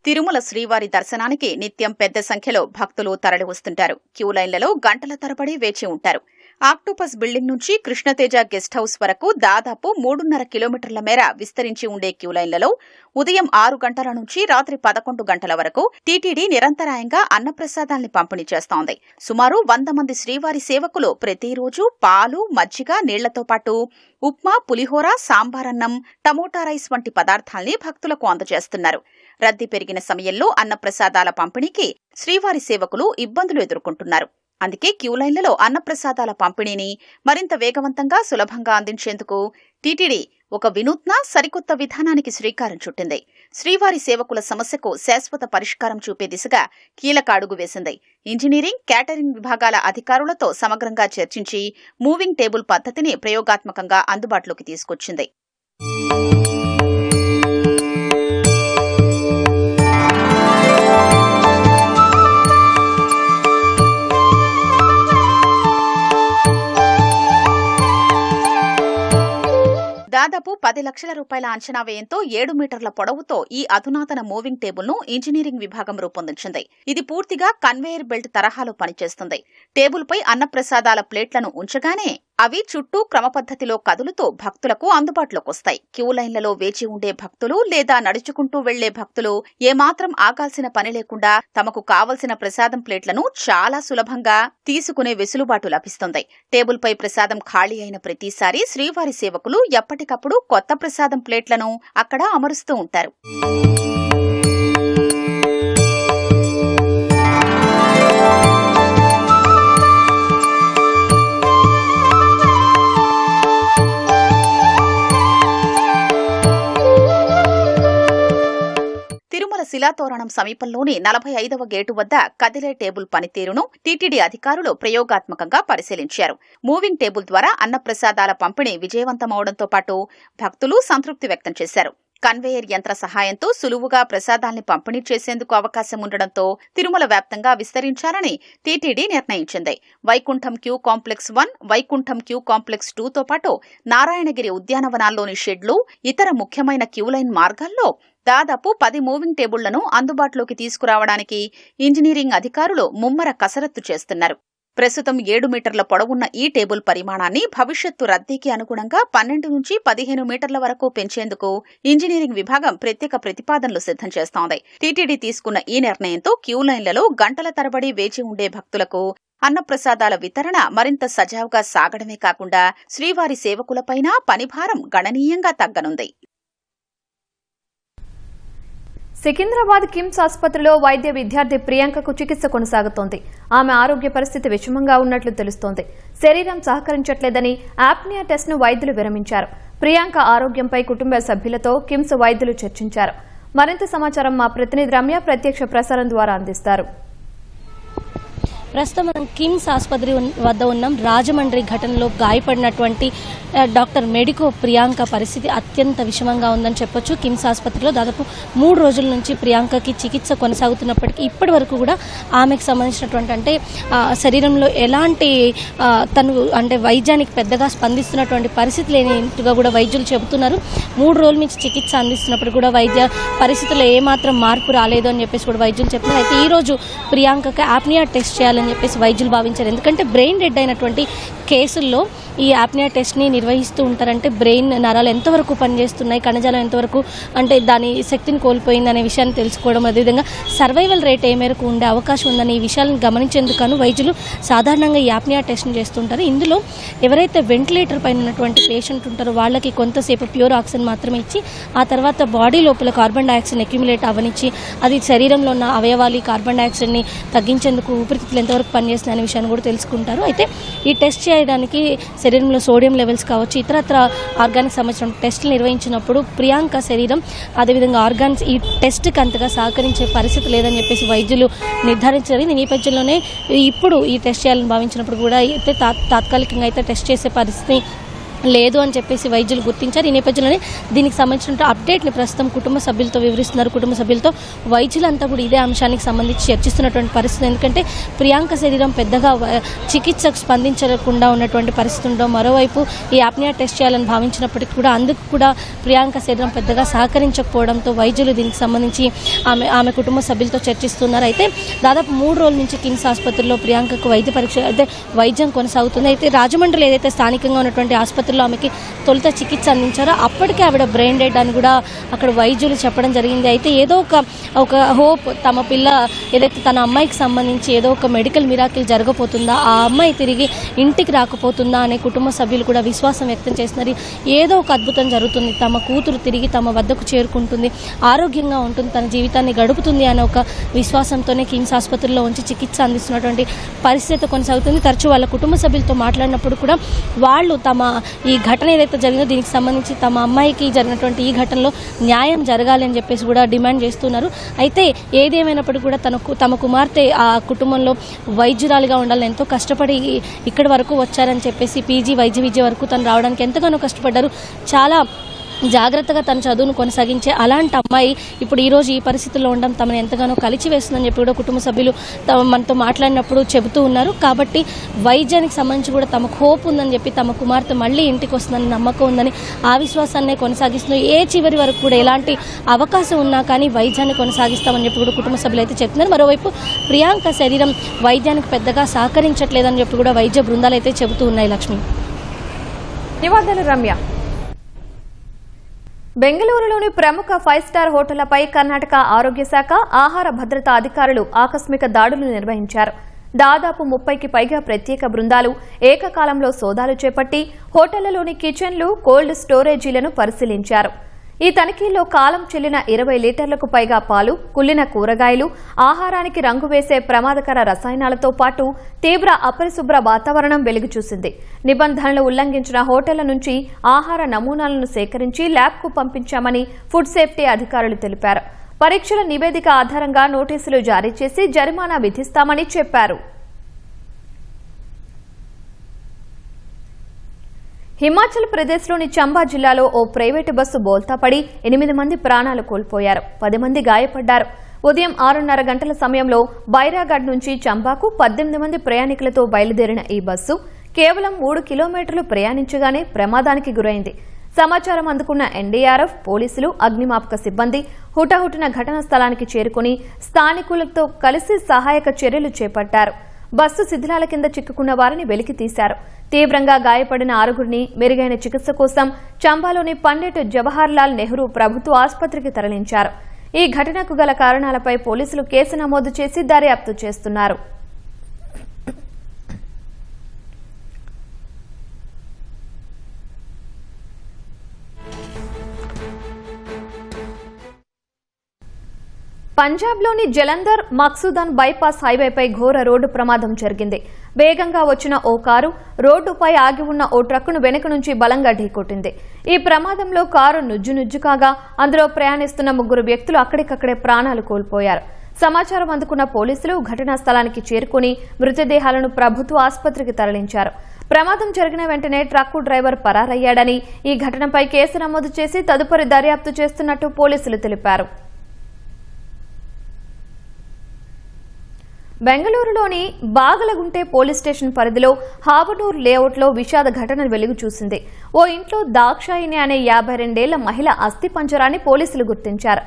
తిరుమల శ్రీవారి దర్శనానికి నిత్యం పెద్ద సంఖ్యలో భక్తులు తరలివస్తుంటారు. క్యూలైన్లలో గంటల తరబడి వేచి ఉంటారు. ఆక్టోపస్ బిల్డింగ్ నుంచి కృష్ణతేజ గెస్ట్ హౌస్ వరకు దాదాపు 3.5 కిలోమీటర్ల మేర విస్తరించి ఉండే క్యూలైన్లలో ఉదయం 6 గంటల నుంచి రాత్రి 11 గంటల వరకు టీటీడీ నిరంతరాయంగా అన్నప్రసాదాల్ని పంపిణీ చేస్తోంది. సుమారు 100 మంది శ్రీవారి సేవకులు ప్రతిరోజు పాలు, మజ్జిగ, నీళ్లతో పాటు ఉప్మా, పులిహోర, సాంబారన్నం, టమోటా రైస్ వంటి పదార్థాల్ని భక్తులకు అందజేస్తున్నారు. రద్దీ పెరిగిన సమయంలో అన్నప్రసాదాల పంపిణీకి శ్రీవారి సేవకులు ఇబ్బందులు ఎదుర్కొంటున్నారు. అందుకే క్యూలైన్లలో అన్నప్రసాదాల పంపిణీని మరింత వేగవంతంగా, సులభంగా అందించేందుకు టీటీడీ ఒక వినూత్న, సరికొత్త విధానానికి శ్రీకారం చుట్టింది. శ్రీవారి సేవకుల సమస్యకు శాశ్వత పరిష్కారం చూపే దిశగా కీలక అడుగు వేసింది. ఇంజనీరింగ్, క్యాటరింగ్ విభాగాల అధికారులతో సమగ్రంగా చర్చించి మూవింగ్ టేబుల్ పద్ధతిని ప్రయోగాత్మకంగా అందుబాటులోకి తీసుకొచ్చింది. దాదాపు 10 లక్షల రూపాయల అంచనా వ్యయంతో 7 మీటర్ల పొడవుతో ఈ అధునాతన మూవింగ్ టేబుల్ ను ఇంజనీరింగ్ విభాగం రూపొందించింది. ఇది పూర్తిగా కన్వేయర్ బెల్ట్ తరహాలో పనిచేస్తుంది. టేబుల్ పై అన్నప్రసాదాల ప్లేట్లను ఉంచగానే అవి చుట్టూ క్రమపద్ధతిలో కదులుతూ భక్తులకు అందుబాటులోకొస్తాయి. క్యూలైన్లలో వేచి ఉండే భక్తులు లేదా నడుచుకుంటూ వెళ్లే భక్తులు ఏమాత్రం ఆగాల్సిన పని లేకుండా తమకు కావలసిన ప్రసాదం ప్లేట్లను చాలా సులభంగా తీసుకునే వెసులుబాటు లభిస్తుంది. టేబుల్ పై ప్రసాదం ఖాళీ అయిన ప్రతిసారి శ్రీవారి సేవకులు ఎప్పటికప్పుడు కొత్త ప్రసాదం ప్లేట్లను అక్కడ అమరుస్తూ ఉంటారు. తిరుమల శిలాతోరణం సమీపంలోని 45వ గేటు వద్ద కదిలే టేబుల్ పనితీరును టీటీడీ అధికారులు ప్రయోగాత్మకంగా పరిశీలించారు. మూవింగ్ టేబుల్ ద్వారా అన్నప్రసాదాల పంపిణీ విజయవంతమవడంతో పాటు భక్తులు సంతృప్తి వ్యక్తం చేశారు. కన్వేయర్ యంత్ర సహాయంతో సులువుగా ప్రసాదాల్ని పంపిణీ చేసేందుకు అవకాశం ఉండడంతో తిరుమల వ్యాప్తంగా విస్తరించాలని టీటీడీ నిర్ణయించింది. Vaikuntham queue complex 1, Vaikuntham queue complex 2తో పాటు నారాయణగిరి ఉద్యానవనాల్లోని షెడ్లు, ఇతర ముఖ్యమైన క్యూలైన్ మార్గాల్లో దాదాపు 10 మూవింగ్ టేబుళ్లను అందుబాటులోకి తీసుకురావడానికి ఇంజనీరింగ్ అధికారులు ముమ్మర కసరత్తు చేస్తున్నారు. ప్రస్తుతం 7 మీటర్ల పొడవున్న ఈ టేబుల్ పరిమాణాన్ని భవిష్యత్తు రద్దీకి అనుగుణంగా 12 నుంచి 15 మీటర్ల వరకు పెంచేందుకు ఇంజనీరింగ్ విభాగం ప్రత్యేక ప్రతిపాదనలు సిద్ధం చేస్తోంది. టీటీడీ తీసుకున్న ఈ నిర్ణయంతో క్యూలైన్లలో గంటల తరబడి వేచి ఉండే భక్తులకు అన్నప్రసాదాల వితరణ మరింత సజావుగా సాగడమే కాకుండా శ్రీవారి సేవకులపైన పనిభారం గణనీయంగా తగ్గనుంది. సికింద్రాబాద్ కిమ్స్ ఆసుపత్రిలో వైద్య విద్యార్థి ప్రియాంకకు చికిత్స కొనసాగుతోంది. ఆమె ఆరోగ్య పరిస్థితి విషమంగా ఉన్నట్లు తెలుస్తోంది. శరీరం సహకరించట్లేదని ఆప్నియా టెస్ట్ను వైద్యులు విరమించారు. ప్రియాంక ఆరోగ్యంపై కుటుంబ సభ్యులతో కిమ్స్ వైద్యులు చర్చించారు. మరింత సమాచారం మా ప్రతినిధి రమ్య ప్రత్యక్ష ప్రసారం ద్వారా అందిస్తారు. ప్రస్తుతం మనం కిమ్స్ ఆసుపత్రి వద్ద ఉన్నాం. రాజమండ్రి ఘటనలో గాయపడినటువంటి డాక్టర్ మెడికో ప్రియాంక పరిస్థితి అత్యంత విషమంగా ఉందని చెప్పొచ్చు. కిమ్స్ ఆసుపత్రిలో దాదాపు 3 రోజుల నుంచి ప్రియాంకకి చికిత్స కొనసాగుతున్నప్పటికీ ఇప్పటి వరకు కూడా ఆమెకు సంబంధించినటువంటి అంటే శరీరంలో ఎలాంటి తను వైద్యానికి పెద్దగా స్పందిస్తున్నటువంటి పరిస్థితి లేనిట్టుగా కూడా వైద్యులు చెబుతున్నారు. 3 రోజుల నుంచి చికిత్స అందిస్తున్నప్పుడు కూడా వైద్య పరిస్థితుల్లో ఏమాత్రం మార్పు రాలేదు అని చెప్పేసి కూడా వైద్యులు చెప్తున్నారు. అయితే ఈ రోజు ప్రియాంకకి ఆప్నియా టెస్ట్ చేయాలని తీసుకోవాలని చెప్పేసి వైద్యులు భావించారు. ఎందుకంటే బ్రెయిన్ డెడ్ అయినటువంటి కేసుల్లో ఈ యాప్నియా టెస్ట్ని నిర్వహిస్తూ ఉంటారంటే బ్రెయిన్ నరాలు ఎంతవరకు పనిచేస్తున్నాయి, కణజాలం ఎంతవరకు అంటే దాని శక్తిని కోల్పోయింది అనే విషయాన్ని తెలుసుకోవడం, అదేవిధంగా సర్వైవల్ రేట్ ఏ మేరకు ఉండే అవకాశం ఉందని ఈ విషయాలను గమనించేందుకు వైద్యులు సాధారణంగా ఈ యాప్నియా టెస్ట్ని చేస్తుంటారు. ఇందులో ఎవరైతే వెంటిలేటర్ పైన ఉన్నటువంటి పేషెంట్ ఉంటారో వాళ్ళకి కొంతసేపు ప్యూర్ ఆక్సిజన్ మాత్రమే ఇచ్చి ఆ తర్వాత బాడీ లోపల కార్బన్ డైఆక్సైడ్ అక్యుములేట్ అవనిచ్చి అది శరీరంలో ఉన్న అవయవాలు కార్బన్ డైఆక్సైడ్ని తగ్గించేందుకు ఊపిరితిత్తులు ఎంతవరకు పనిచేస్తున్నాయి అనే విషయాన్ని కూడా తెలుసుకుంటారు. అయితే ఈ టెస్ట్ చేయడానికి శరీరంలో సోడియం లెవెల్స్ కావచ్చు, ఇతరత్ర ఆర్గానిక్ సంబంధించిన టెస్టులు నిర్వహించినప్పుడు ప్రియాంక శరీరం అదేవిధంగా ఆర్గాన్స్ ఈ టెస్ట్కి అంతగా సహకరించే పరిస్థితి లేదని చెప్పేసి వైద్యులు నిర్ధారించారు. ఈ నేపథ్యంలోనే ఇప్పుడు ఈ టెస్ట్ చేయాలని భావించినప్పుడు కూడా అయితే తాత్కాలికంగా అయితే టెస్ట్ చేసే పరిస్థితి లేదు అని చెప్పేసి వైద్యులు గుర్తించారు. ఈ నేపథ్యంలోనే దీనికి సంబంధించిన అప్డేట్ని ప్రస్తుతం కుటుంబ సభ్యులతో వివరిస్తున్నారు. కుటుంబ సభ్యులతో వైద్యులంతా కూడా ఇదే అంశానికి సంబంధించి చర్చిస్తున్నటువంటి పరిస్థితి. ఎందుకంటే ప్రియాంక శరీరం పెద్దగా చికిత్సకు స్పందించకుండా ఉన్నటువంటి పరిస్థితి ఉండడం, మరోవైపు ఈ యాప్నియా టెస్ట్ చేయాలని భావించినప్పటికీ కూడా అందుకు కూడా ప్రియాంక శరీరం పెద్దగా సహకరించకపోవడంతో వైద్యులు దీనికి సంబంధించి ఆమె కుటుంబ సభ్యులతో చర్చిస్తున్నారు. అయితే దాదాపు 3 రోజుల నుంచి కిమ్స్ ఆసుపత్రిలో ప్రియాంకకు వైద్య పరీక్ష అయితే వైద్యం కొనసాగుతుంది. అయితే రాజమండ్రిలో ఏదైతే స్థానికంగా ఉన్నటువంటి ఆసుపత్రి ఆమెకి తొలుత చికిత్స అందించారో అప్పటికే ఆవిడ బ్రెయిన్ డెడ్ అని కూడా అక్కడ వైద్యులు చెప్పడం జరిగింది. అయితే ఏదో ఒక హోప్ తమ పిల్ల ఏదైతే తన అమ్మాయికి సంబంధించి ఏదో ఒక మెడికల్ మిరాకిల్ జరగబోతుందా, ఆ అమ్మాయి తిరిగి ఇంటికి రాకపోతుందా అనే కుటుంబ సభ్యులు కూడా విశ్వాసం వ్యక్తం చేస్తున్నారు. ఏదో ఒక అద్భుతం జరుగుతుంది, తమ కూతురు తిరిగి తమ వద్దకు చేరుకుంటుంది, ఆరోగ్యంగా ఉంటుంది, తన జీవితాన్ని గడుపుతుంది అనే ఒక విశ్వాసంతోనే కిమ్స్ ఆసుపత్రిలో ఉంచి చికిత్స అందిస్తున్నటువంటి పరిస్థితి కొనసాగుతుంది. తరచూ వాళ్ళ కుటుంబ సభ్యులతో మాట్లాడినప్పుడు కూడా వాళ్ళు తమ ఈ ఘటన ఏదైతే జరిగిందో దీనికి సంబంధించి తమ అమ్మాయికి జరిగినటువంటి ఈ ఘటనలో న్యాయం జరగాలి అని చెప్పేసి కూడా డిమాండ్ చేస్తున్నారు. అయితే ఏదేమైనప్పటికీ కూడా తమ కుమార్తె ఆ కుటుంబంలో వైద్యురాలిగా ఉండాలని ఎంతో కష్టపడి ఇక్కడి వరకు వచ్చారని చెప్పేసి పీజీ వైద్య విద్య వరకు తను రావడానికి ఎంతగానో కష్టపడ్డారు. చాలా జాగ్రత్తగా తన చదువును కొనసాగించే అలాంటి అమ్మాయి ఇప్పుడు ఈరోజు ఈ పరిస్థితుల్లో ఉండడం తమను ఎంతగానో కలిచివేస్తుందని చెప్పి కూడా కుటుంబ సభ్యులు మనతో మాట్లాడినప్పుడు చెబుతూ ఉన్నారు. కాబట్టి వైద్యానికి సంబంధించి కూడా తమకు హోప్ ఉందని చెప్పి తమ కుమార్తె మళ్ళీ ఇంటికి వస్తుందని నమ్మకం ఉందని ఆ విశ్వాసాన్నే కొనసాగిస్తున్నారు. ఏ చివరి వరకు కూడా ఎలాంటి అవకాశం ఉన్నా కానీ వైద్యాన్ని కొనసాగిస్తామని చెప్పి కూడా కుటుంబ సభ్యులు అయితే చెప్తున్నారు. మరోవైపు ప్రియాంక శరీరం వైద్యానికి పెద్దగా సహకరించట్లేదని చెప్పి కూడా వైద్య బృందాలు అయితే చెబుతూ ఉన్నాయి. లక్ష్మి. ధన్యవాదాలు రమ్య. బెంగళూరులోని ప్రముఖ 5 స్టార్ హోటళ్లపై కర్ణాటక ఆరోగ్య శాఖ, ఆహార భద్రతా అధికారులు ఆకస్మిక దాడులు నిర్వహించారు. దాదాపు 30కి పైగా ప్రత్యేక బృందాలు ఏకకాలంలో సోదాలు చేపట్టి హోటళ్లలోని కిచెన్లు, కోల్డ్ స్టోరేజీలను పరిశీలించారు. ఈ తనిఖీల్లో కాలం చెల్లిన 20 లీటర్లకు పైగా పాలు, కుళ్లిన కూరగాయలు, ఆహారానికి రంగు వేసే ప్రమాదకర రసాయనాలతో పాటు తీవ్ర అపరిశుభ్ర వాతావరణం వెలుగుచూసింది. నిబంధనలు ఉల్లంఘించిన హోటళ్ల నుంచి ఆహార నమూనాలను సేకరించి ల్యాబ్కు పంపించామని ఫుడ్ సేఫ్టీ అధికారులు తెలిపారు. పరీక్షల నివేదిక ఆధారంగా నోటీసులు జారీ చేసి జరిమానా విధిస్తామని చెప్పారు. హిమాచల్ ప్రదేశ్లోని చంబా జిల్లాలో ఓ ప్రైవేటు బస్సు బోల్తాపడి 8 మంది ప్రాణాలు కోల్పోయారు, 10 మంది గాయపడ్డారు. ఉదయం 6:30 గంటల సమయంలో బైరాగఢ్ నుంచి చంబాకు 18 మంది ప్రయాణికులతో బయలుదేరిన ఈ బస్సు కేవలం 3 కిలోమీటర్లు ప్రయాణించగానే ప్రమాదానికి గురైంది. సమాచారం అందుకున్న ఎన్డీఆర్ఎఫ్, పోలీసులు, అగ్నిమాపక సిబ్బంది హుటాహుటిన ఘటనా స్థలానికి చేరుకుని స్థానికులతో కలిసి సహాయక చర్యలు చేపట్టారు. బస్సు శిథిలాల కింద చిక్కుకున్న వారిని వెలికి తీశారు. తీవ్రంగా గాయపడిన 6గురిని మెరుగైన చికిత్స కోసం చంబాలోని పండిట్ జవహర్లాల్ నెహ్రూ ప్రభుత్వ ఆసుపత్రికి తరలించారు. ఈ ఘటనకు గల కారణాలపై పోలీసులు కేసు నమోదు చేసి దర్యాప్తు చేస్తున్నారు. పంజాబ్లోని జలంధర్ మక్సూదన్ బైపాస్ హైవేపై ఘోర రోడ్డు ప్రమాదం జరిగింది. వేగంగా వచ్చిన ఓ కారు రోడ్డుపై ఆగి ఉన్న ఓ ట్రక్కును వెనుక నుంచి బలంగా ఢీకొట్టింది. ఈ ప్రమాదంలో కారు నుజ్జు కాగా అందులో ప్రయాణిస్తున్న 3 వ్యక్తులు అక్కడికక్కడే ప్రాణాలు కోల్పోయారు. సమాచారం అందుకున్న పోలీసులు ఘటనా స్థలానికి చేరుకుని మృతదేహాలను ప్రభుత్వ ఆసుపత్రికి తరలించారు. ప్రమాదం జరిగిన వెంటనే ట్రక్కు డ్రైవర్ పరారయ్యాడని, ఈ ఘటనపై కేసు నమోదు చేసి తదుపరి దర్యాప్తు చేస్తున్నట్టు పోలీసులు తెలిపారు. బెంగళూరులోని బాగలగుంటె పోలీస్ స్టేషన్ పరిధిలో హావనూర్ లేఅవుట్లో విషాద ఘటన వెలుగు చూసింది. ఓ ఇంట్లో దాక్షాయిని అనే 52 ఏళ్ల మహిళ అస్థిపంజరాన్ని పోలీసులు గుర్తించారు.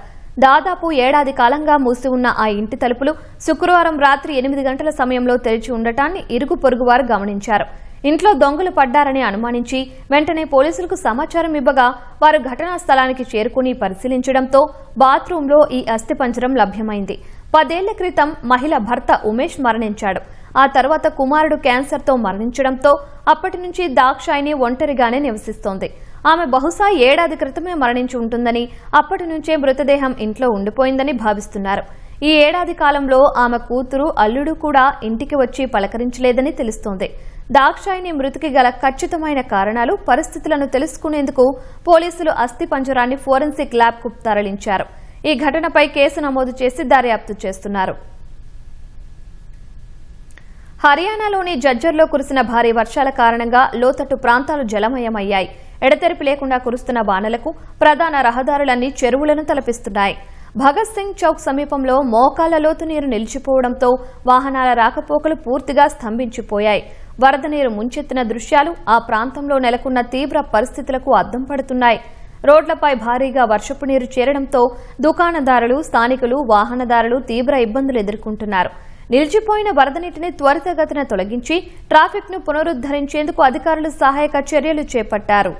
దాదాపు ఏడాది కాలంగా మూసి ఉన్న ఆ ఇంటి తలుపులు శుక్రవారం రాత్రి 8 గంటల సమయంలో తెరిచి ఉండటాన్ని ఇరుగు పొరుగువారు గమనించారు. ఇంట్లో దొంగలు పడ్డారని అనుమానించి వెంటనే పోలీసులకు సమాచారం ఇవ్వగా వారు ఘటనా స్థలానికి చేరుకుని పరిశీలించడంతో బాత్రూంలో ఈ అస్థిపంజరం లభ్యమైంది. 10 ఏళ్ల క్రితం మహిళ భర్త ఉమేష్ మరణించాడు. ఆ తర్వాత కుమారుడు క్యాన్సర్తో మరణించడంతో అప్పటి నుంచి దాక్షాయిని ఒంటరిగానే నివసిస్తోంది. ఆమె బహుశా ఏడాది క్రితమే మరణించి ఉంటుందని, అప్పటి నుంచే మృతదేహం ఇంట్లో ఉండిపోయిందని భావిస్తున్నారు. ఈ ఏడాది కాలంలో ఆమె కూతురు అల్లుడు కూడా ఇంటికి వచ్చి పలకరించలేదని తెలుస్తోంది. దాక్షాయిని మృతికి గల ఖచ్చితమైన కారణాలు, పరిస్థితులను తెలుసుకునేందుకు పోలీసులు అస్థిపంజరాన్ని ఫోరెన్సిక్ ల్యాబ్కు తరలించారు. ఈ ఘటనపై కేసు నమోదు చేసి దర్యాప్తు చేస్తున్నారు. హర్యానాలోని జజ్జర్లో కురిసిన భారీ వర్షాల కారణంగా లోతట్టు ప్రాంతాలు జలమయమయ్యాయి. ఎడతెరిపి లేకుండా కురుస్తున్న వానలకు ప్రధాన రహదారులన్నీ చెరువులను తలపిస్తున్నాయి. భగత్ సింగ్ చౌక్ సమీపంలో మోకాళ్ల లోతు నీరు నిలిచిపోవడంతో వాహనాల రాకపోకలు పూర్తిగా స్తంభించిపోయాయి. వరద నీరు ముంచెత్తిన దృశ్యాలు ఆ ప్రాంతంలో నెలకొన్న తీవ్ర పరిస్థితులకు అద్దం పడుతున్నాయి. రోడ్లపై భారీగా వర్షపు నీరు చేరడంతో దుకాణదారులు, స్థానికులు, వాహనదారులు తీవ్ర ఇబ్బందులు ఎదుర్కొంటున్నారు. నిలిచిపోయిన వరద నీటిని త్వరితగతిన తొలగించి ట్రాఫిక్ను పునరుద్దరించేందుకు అధికారులు సహాయక చర్యలు చేపట్టారు.